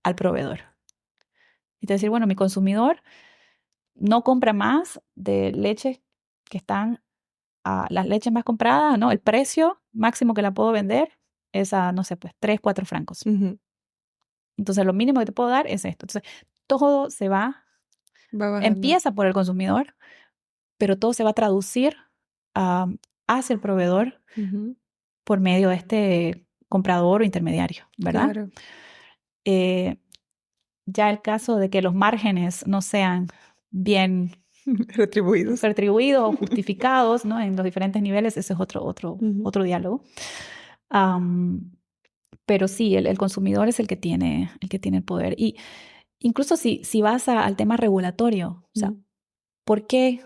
A: al proveedor. Y te decir, bueno, mi consumidor no compra más de leche que están a las leches más compradas, ¿no? El precio máximo que la puedo vender es a, no sé, pues 3, 4 francos. Entonces, lo mínimo que te puedo dar es esto. Entonces, todo se va
B: bajando.
A: empieza por el consumidor, pero todo se va a traducir hacia el proveedor por medio de este comprador o intermediario, ¿verdad?
B: Claro.
A: Ya el caso de que los márgenes no sean bien
B: Retribuidos.
A: retribuidos o justificados, ¿no? En los diferentes niveles, ese es otro diálogo. Pero sí, el consumidor es el que tiene el poder. Y incluso si vas al tema regulatorio, o sea, ¿por qué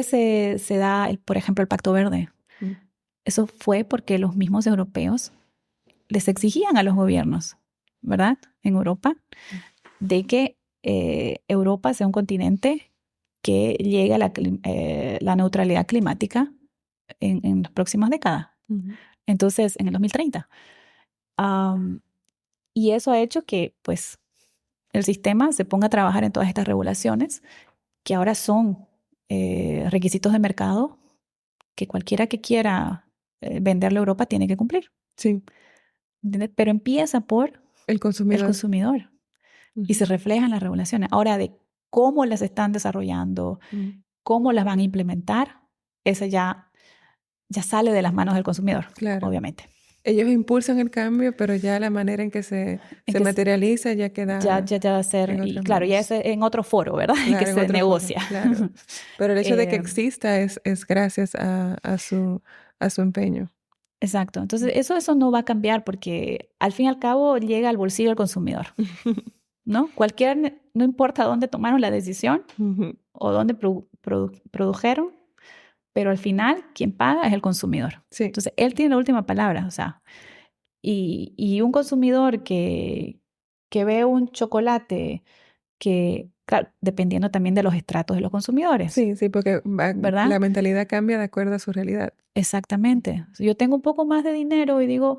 A: se da, por ejemplo, el Pacto Verde? Eso fue porque los mismos europeos les exigían a los gobiernos, ¿verdad? En Europa, de que Europa sea un continente que llegue a la neutralidad climática en las próximas décadas. Entonces, en el 2030. Y eso ha hecho que, pues, el sistema se ponga a trabajar en todas estas regulaciones que ahora son requisitos de mercado que cualquiera que quiera venderle a Europa tiene que cumplir.
B: Sí.
A: ¿Entiendes? Pero empieza por
B: el consumidor.
A: Y se refleja en las regulaciones. Ahora, de cómo las están desarrollando, cómo las van a implementar, eso ya sale de las manos del consumidor,
B: Claro.
A: Obviamente.
B: Ellos impulsan el cambio, pero ya la manera en que se materializa ya queda.
A: Ya va a ser, y claro, ya es en otro foro, ¿verdad?
B: Claro,
A: que se negocia.
B: Foro, claro. Pero el hecho de que exista es gracias a su empeño.
A: Exacto. Entonces, eso no va a cambiar porque al fin y al cabo llega al bolsillo del consumidor, ¿no? No importa dónde tomaron la decisión o dónde produjeron, pero al final quien paga es el consumidor.
B: Sí.
A: Entonces, él tiene la última palabra, o sea, y un consumidor que ve un chocolate que, claro, dependiendo también de los estratos de los consumidores,
B: Sí, porque
A: ¿verdad?
B: la mentalidad cambia de acuerdo a su realidad.
A: Exactamente. Si yo tengo un poco más de dinero y digo,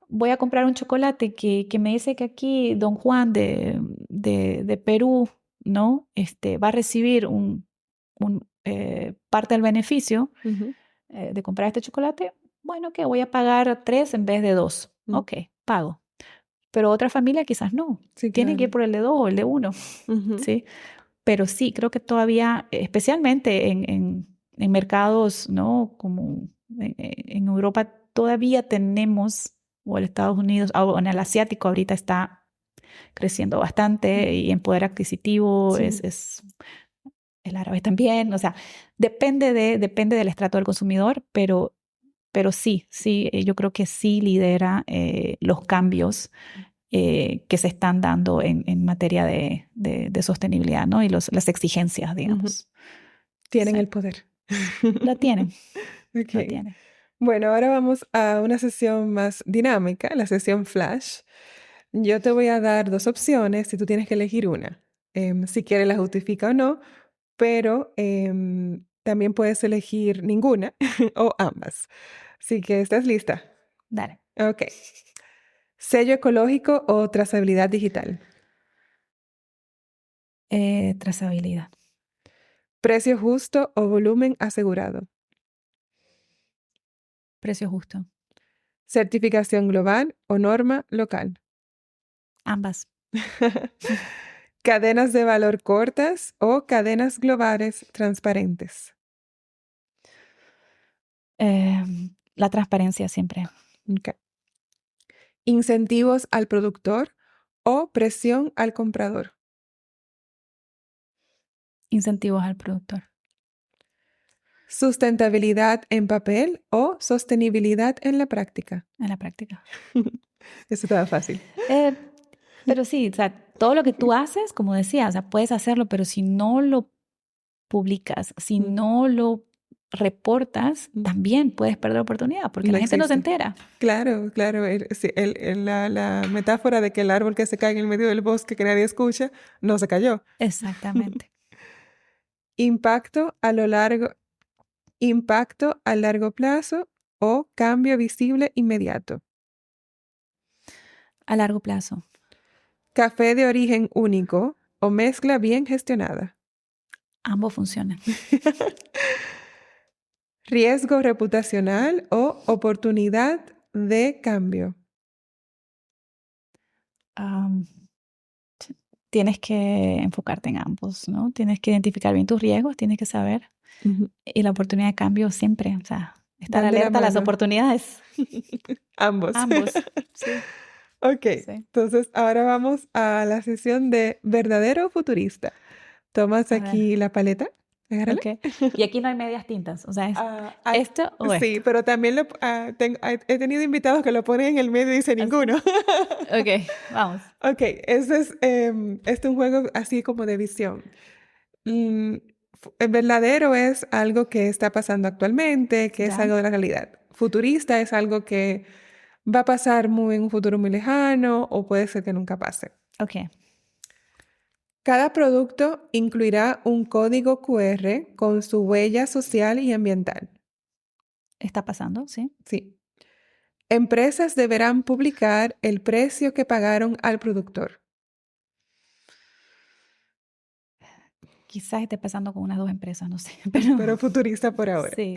A: voy a comprar un chocolate que me dice que aquí Don Juan de Perú, ¿no? Va a recibir parte del beneficio
B: Ujú.
A: de comprar este chocolate. Bueno, que voy a pagar 3 en vez de 2.
B: Mm.
A: Ok, pago. Pero otra familia quizás no.
B: Sí,
A: Tiene que ir
B: claro.
A: por el de 2 o el de 1,
B: Ujú.
A: ¿sí? Pero sí, creo que todavía, especialmente en mercados, ¿no? Como en Europa, todavía tenemos, o en Estados Unidos, o en el asiático ahorita está creciendo bastante y en poder adquisitivo
B: Sí.
A: es el árabe también. O sea, depende del estrato del consumidor, pero sí, yo creo que sí lidera los cambios que se están dando en materia de sostenibilidad, ¿no? Y las exigencias,
B: Ujú.
A: digamos.
B: Tienen
A: Sí,
B: el poder.
A: lo tienen, lo
B: Ok.
A: tienen.
B: Bueno, ahora vamos a una sesión más dinámica, la sesión flash. Yo te voy a dar dos opciones y tú tienes que elegir una. Si quieres la justifica o no, pero también puedes elegir ninguna o ambas. Así que, ¿estás lista?
A: Dale.
B: Ok. ¿Sello ecológico o trazabilidad digital?
A: Trazabilidad.
B: ¿Precio justo o volumen asegurado?
A: Precio justo.
B: ¿Certificación global o norma local?
A: Ambas.
B: ¿Cadenas de valor cortas o cadenas globales transparentes?
A: La transparencia siempre.
B: Ok. ¿Incentivos al productor o presión al comprador?
A: Incentivos al productor.
B: ¿Sustentabilidad en papel o sostenibilidad en la práctica?
A: En la práctica.
B: Eso estaba fácil.
A: Eh, pero sí, o sea, todo lo que tú haces, como decía, o sea, puedes hacerlo, pero si no lo publicas, si
B: Mm.
A: no lo reportas,
B: Mm.
A: también puedes perder oportunidad porque
B: No
A: la gente no se
B: existe.
A: entera.
B: Claro, claro. Sí, la metáfora de que el árbol que se cae en el medio del bosque que nadie escucha, no se cayó.
A: Exactamente.
B: Impacto a lo largo, impacto a largo plazo o cambio visible inmediato.
A: A largo plazo.
B: Café de origen único o mezcla bien gestionada.
A: Ambos funcionan.
B: Riesgo reputacional o oportunidad de cambio.
A: Am, Tienes que enfocarte en ambos, ¿no? Tienes que identificar bien tus riesgos, tienes que saber.
B: Ujú.
A: Y la oportunidad de cambio siempre, o sea, estar
B: Van de la
A: alerta a las
B: mano.
A: oportunidades.
B: Ambos.
A: Ambos, sí,
B: Ok,
A: sí.
B: entonces ahora vamos a la sesión de verdadero o futurista. Tomas
A: A ver,
B: aquí la paleta, agárrala.
A: ok. Y aquí no hay medias tintas, o sea, es
B: Ay,
A: esto o
B: sí,
A: esto.
B: pero también he tenido invitados que lo ponen en el medio y dice
A: ¿Así?
B: ninguno.
A: Ok, vamos.
B: Ok, este es un juego así como de visión. El verdadero es algo que está pasando actualmente, que es
A: ¿Ya?
B: algo de la realidad. Futurista es algo que va a pasar muy en un futuro muy lejano o puede ser que nunca pase.
A: Ok,
B: Cada producto incluirá un código QR con su huella social y ambiental.
A: está pasando, sí.
B: Sí. Empresas deberán publicar el precio que pagaron al productor.
A: Quizás esté pasando con unas dos empresas, no sé, pero
B: Pero futurista por ahora.
A: sí,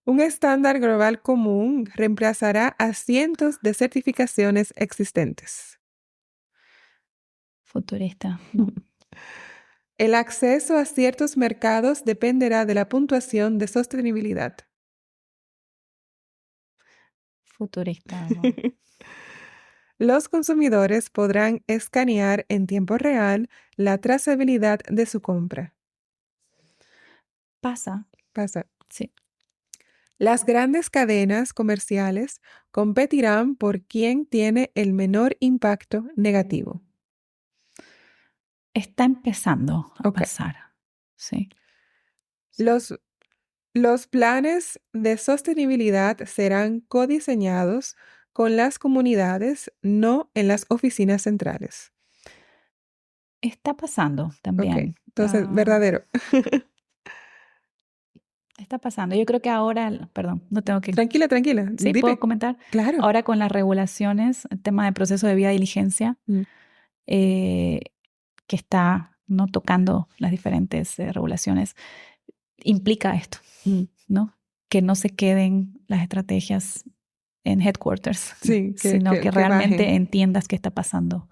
B: Un estándar global común reemplazará a cientos de certificaciones existentes.
A: futurista, no.
B: El acceso a ciertos mercados dependerá de la puntuación de sostenibilidad.
A: Futurista, no.
B: Los consumidores podrán escanear en tiempo real la trazabilidad de su compra.
A: Pasa,
B: Pasa.
A: sí.
B: Las grandes cadenas comerciales competirán por quién tiene el menor impacto negativo.
A: Está empezando a
B: Ok.
A: pasar, sí. Sí.
B: Los, Los planes de sostenibilidad serán codiseñados con las comunidades, no en las oficinas centrales.
A: Está pasando
B: Ok,
A: también.
B: entonces, verdadero.
A: Está pasando. Yo creo que ahora, perdón, no tengo que...
B: Tranquila, tranquila.
A: Sí, puedo
B: Dime.
A: comentar.
B: Claro.
A: Ahora con las regulaciones, el tema de proceso de vía diligencia,
B: Mm.
A: que está no tocando las diferentes regulaciones, implica esto,
B: Mm.
A: ¿no? Que no se queden las estrategias en headquarters,
B: Sí,
A: sino que realmente
B: bajen.
A: entiendas qué está pasando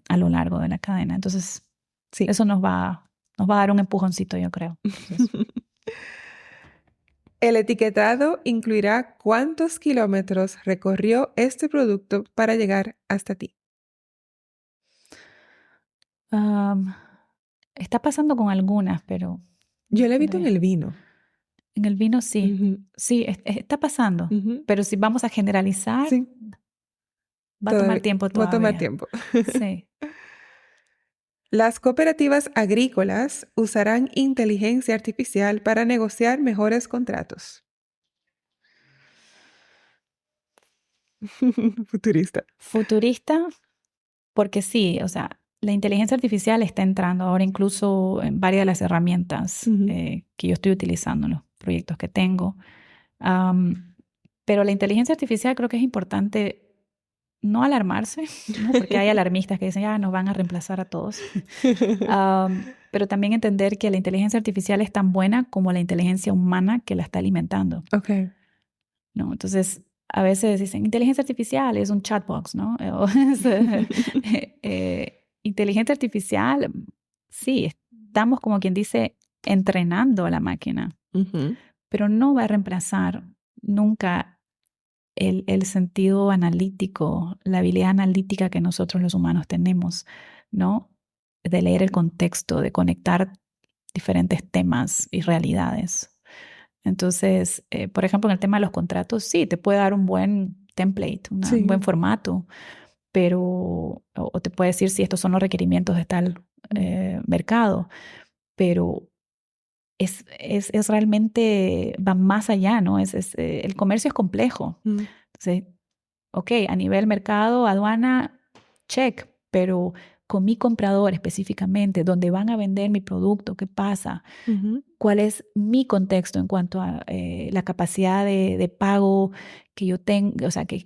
A: a lo largo de la cadena. Entonces,
B: Sí.
A: eso nos va a dar un empujoncito, yo creo. Entonces,
B: El etiquetado incluirá cuántos kilómetros recorrió este producto para llegar hasta ti.
A: está pasando con algunas, pero
B: Yo lo he visto en el vino.
A: en el vino sí.
B: Ujú,
A: Sí, está pasando.
B: ujú.
A: Pero si vamos a generalizar,
B: Sí,
A: va a tomar tiempo
B: va a tomar
A: todavía.
B: tiempo.
A: Sí.
B: Las cooperativas agrícolas usarán inteligencia artificial para negociar mejores contratos. Futurista.
A: Futurista, porque sí, o sea, la inteligencia artificial está entrando ahora incluso en varias de las herramientas
B: Ujú.
A: que yo estoy utilizando en los proyectos que tengo. Pero la inteligencia artificial creo que es importante no alarmarse, ¿no? Porque hay alarmistas que dicen, ya nos van a reemplazar a todos. Pero también entender que la inteligencia artificial es tan buena como la inteligencia humana que la está alimentando,
B: Ok.
A: ¿no? Entonces, a veces dicen, inteligencia artificial es un chatbox, ¿no? Inteligencia artificial, sí, estamos como quien dice entrenando a la máquina,
B: Ujú.
A: pero no va a reemplazar nunca el sentido analítico, la habilidad analítica que nosotros los humanos tenemos, ¿no? De leer el contexto, de conectar diferentes temas y realidades. Entonces, por ejemplo, en el tema de los contratos, sí, te puede dar un buen template, un buen
B: Sí.
A: formato, pero, o te puede decir si estos son los requerimientos de tal mercado, pero es realmente, va más allá, ¿no? El comercio es complejo.
B: Mm.
A: Entonces, ok, a nivel mercado, aduana, check, pero con mi comprador específicamente, dónde van a vender mi producto, qué pasa,
B: Ujú.
A: cuál es mi contexto en cuanto a la capacidad de pago que yo tengo, o sea, que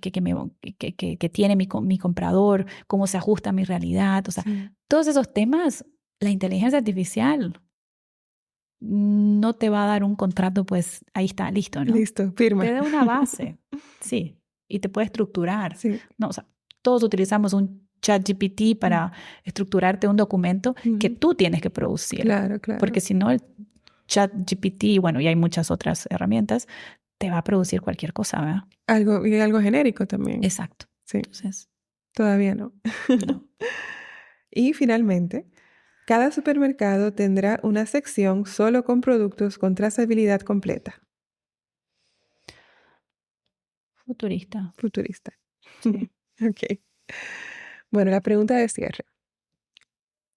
A: tiene mi comprador, cómo se ajusta a mi realidad, o sea,
B: Sí.
A: todos esos temas, la inteligencia artificial no te va a dar un contrato, pues ahí está, listo, ¿no?
B: Listo, firma.
A: Te da una base, sí, y te puede estructurar.
B: Sí.
A: No, o sea, todos utilizamos un ChatGPT para estructurarte un documento que
B: Ujú.
A: tú tienes que producir,
B: Claro, claro.
A: porque si no, el ChatGPT, bueno, y hay muchas otras herramientas, te va a producir cualquier cosa, ¿verdad?
B: Algo genérico también.
A: Exacto.
B: Sí,
A: Entonces,
B: todavía no.
A: no.
B: Y finalmente, cada supermercado tendrá una sección solo con productos con trazabilidad completa.
A: Futurista,
B: Futurista.
A: sí.
B: Ok. Bueno, la pregunta de cierre.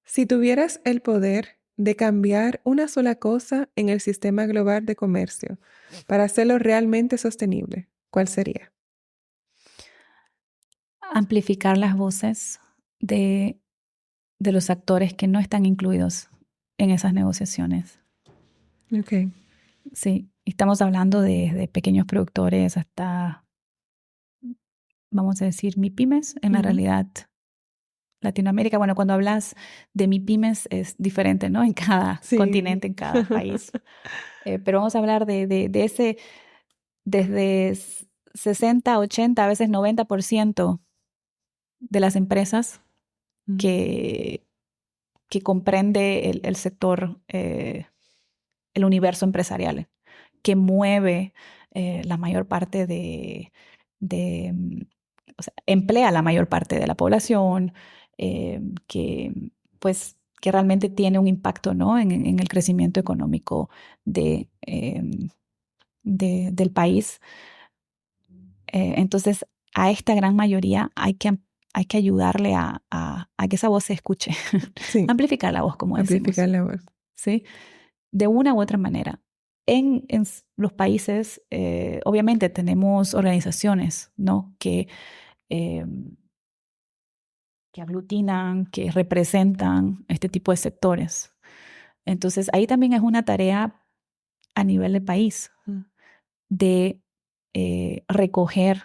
B: Si tuvieras el poder de cambiar una sola cosa en el sistema global de comercio para hacerlo realmente sostenible, ¿cuál sería?
A: Amplificar las voces de los actores que no están incluidos en esas negociaciones.
B: Ok.
A: Sí, estamos hablando de pequeños productores hasta, vamos a decir, MIPYMES, en la
B: Ujú.
A: realidad Latinoamérica. Bueno, cuando hablas de MIPYMES es diferente, ¿no? En cada
B: Sí.
A: continente, en cada país. Pero vamos a hablar de ese, desde 60, 80, a veces 90% de las empresas
B: Mm.
A: que comprende el sector, el universo empresarial, que mueve la mayor parte de, o sea, emplea la mayor parte de la población, que pues que realmente tiene un impacto, ¿no? en el crecimiento económico del país. Entonces, a esta gran mayoría hay que ayudarle a que esa voz se escuche,
B: Sí,
A: amplificar la voz, como
B: amplificar
A: decimos,
B: la voz.
A: ¿sí? De una u otra manera. en los países, obviamente tenemos organizaciones, ¿no? que aglutinan, que representan este tipo de sectores. Entonces, ahí también es una tarea a nivel de país de recoger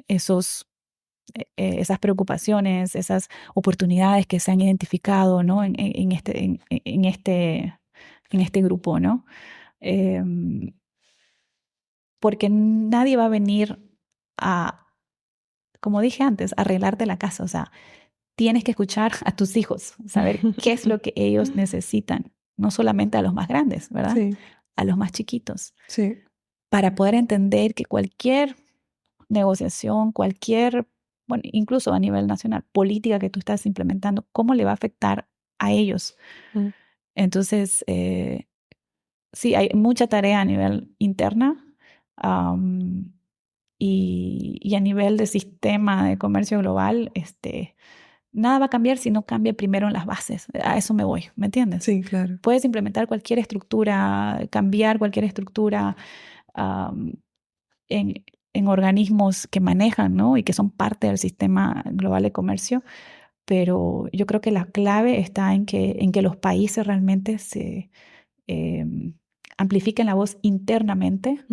A: esas preocupaciones, esas oportunidades que se han identificado, ¿no? en este grupo, ¿no? Porque nadie va a venir a, como dije antes, arreglarte la casa. O sea, tienes que escuchar a tus hijos, saber qué es lo que ellos necesitan, no solamente a los más grandes, ¿verdad?
B: Sí.
A: A los más chiquitos.
B: Sí.
A: Para poder entender que cualquier negociación, bueno, incluso a nivel nacional, política que tú estás implementando, ¿cómo le va a afectar a ellos? Entonces, sí, hay mucha tarea a nivel interna y a nivel de sistema de comercio global, nada va a cambiar si no cambia primero en las bases. A eso me voy, ¿me entiendes?
B: Sí, claro.
A: Puedes implementar cualquier estructura, cambiar cualquier estructura en organismos que manejan, ¿no? Y que son parte del sistema global de comercio, pero yo creo que la clave está en que los países realmente se amplifiquen la voz internamente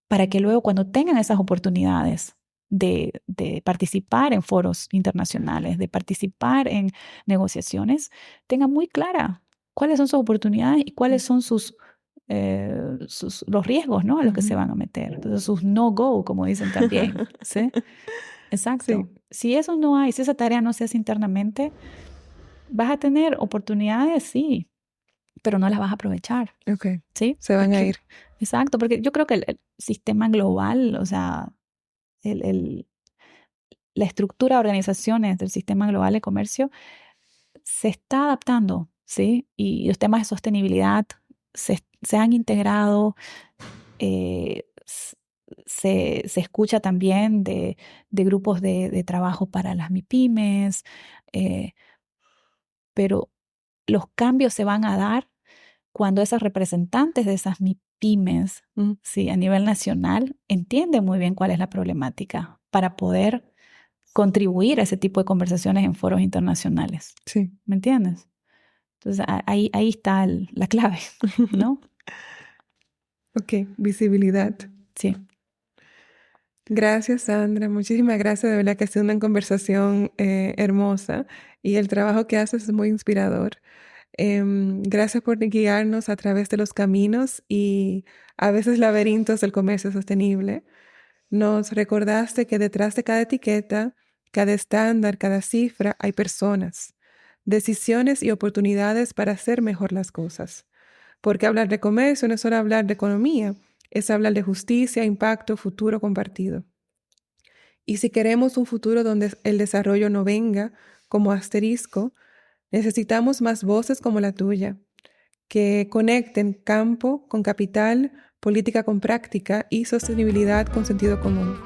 A: para que luego cuando tengan esas oportunidades de participar en foros internacionales, de participar en negociaciones, tengan muy clara cuáles son sus oportunidades y cuáles son los riesgos, ¿no? A los que se van a meter. Entonces, sus no-go, como dicen también. ¿Sí? Exacto.
B: Sí.
A: Si eso no hay, si esa tarea no se hace internamente, vas a tener oportunidades, sí, pero no las vas a aprovechar.
B: Okay.
A: ¿Sí?
B: Se van a ir.
A: Exacto, porque yo creo que el sistema global, o sea, la estructura de organizaciones del sistema global de comercio se está adaptando, ¿sí? Y los temas de sostenibilidad se han integrado, se escucha también de grupos de trabajo para las MIPYMES, pero los cambios se van a dar cuando esos representantes de esas MIPYMES, sí, a nivel nacional, entienden muy bien cuál es la problemática para poder contribuir a ese tipo de conversaciones en foros internacionales.
B: Sí.
A: ¿Me entiendes? Entonces, ahí está la clave, ¿no?
B: Ok, visibilidad.
A: Sí.
B: Gracias, Sandra. Muchísimas gracias. De verdad que ha sido una conversación hermosa y el trabajo que haces es muy inspirador. Gracias por guiarnos a través de los caminos y a veces laberintos del comercio sostenible. Nos recordaste que detrás de cada etiqueta, cada estándar, cada cifra, hay personas, decisiones y oportunidades para hacer mejor las cosas. Porque hablar de comercio no es solo hablar de economía, es hablar de justicia, impacto, futuro compartido. Y si queremos un futuro donde el desarrollo no venga como asterisco, necesitamos más voces como la tuya, que conecten campo con capital, política con práctica y sostenibilidad con sentido común.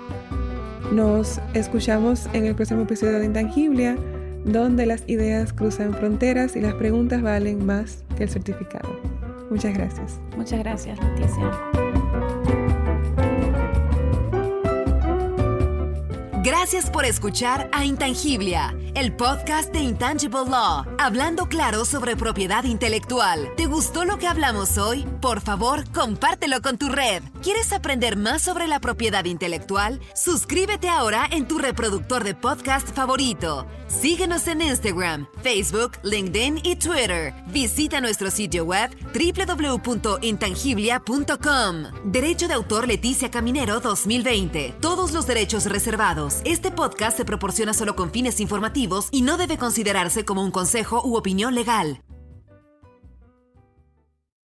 B: Nos escuchamos en el próximo episodio de Intangiblia, donde las ideas cruzan fronteras y las preguntas valen más que el certificado. Muchas gracias.
A: Muchas gracias, Leticia.
C: Gracias por escuchar a Intangiblia, el podcast de Intangible Law, hablando claro sobre propiedad intelectual. ¿Te gustó lo que hablamos hoy? Por favor, compártelo con tu red. ¿Quieres aprender más sobre la propiedad intelectual? Suscríbete ahora en tu reproductor de podcast favorito. Síguenos en Instagram, Facebook, LinkedIn y Twitter. Visita nuestro sitio web www.intangiblia.com. Derecho de autor Leticia Caminero 2020. Todos los derechos reservados. Este podcast se proporciona solo con fines informativos y no debe considerarse como un consejo u opinión legal.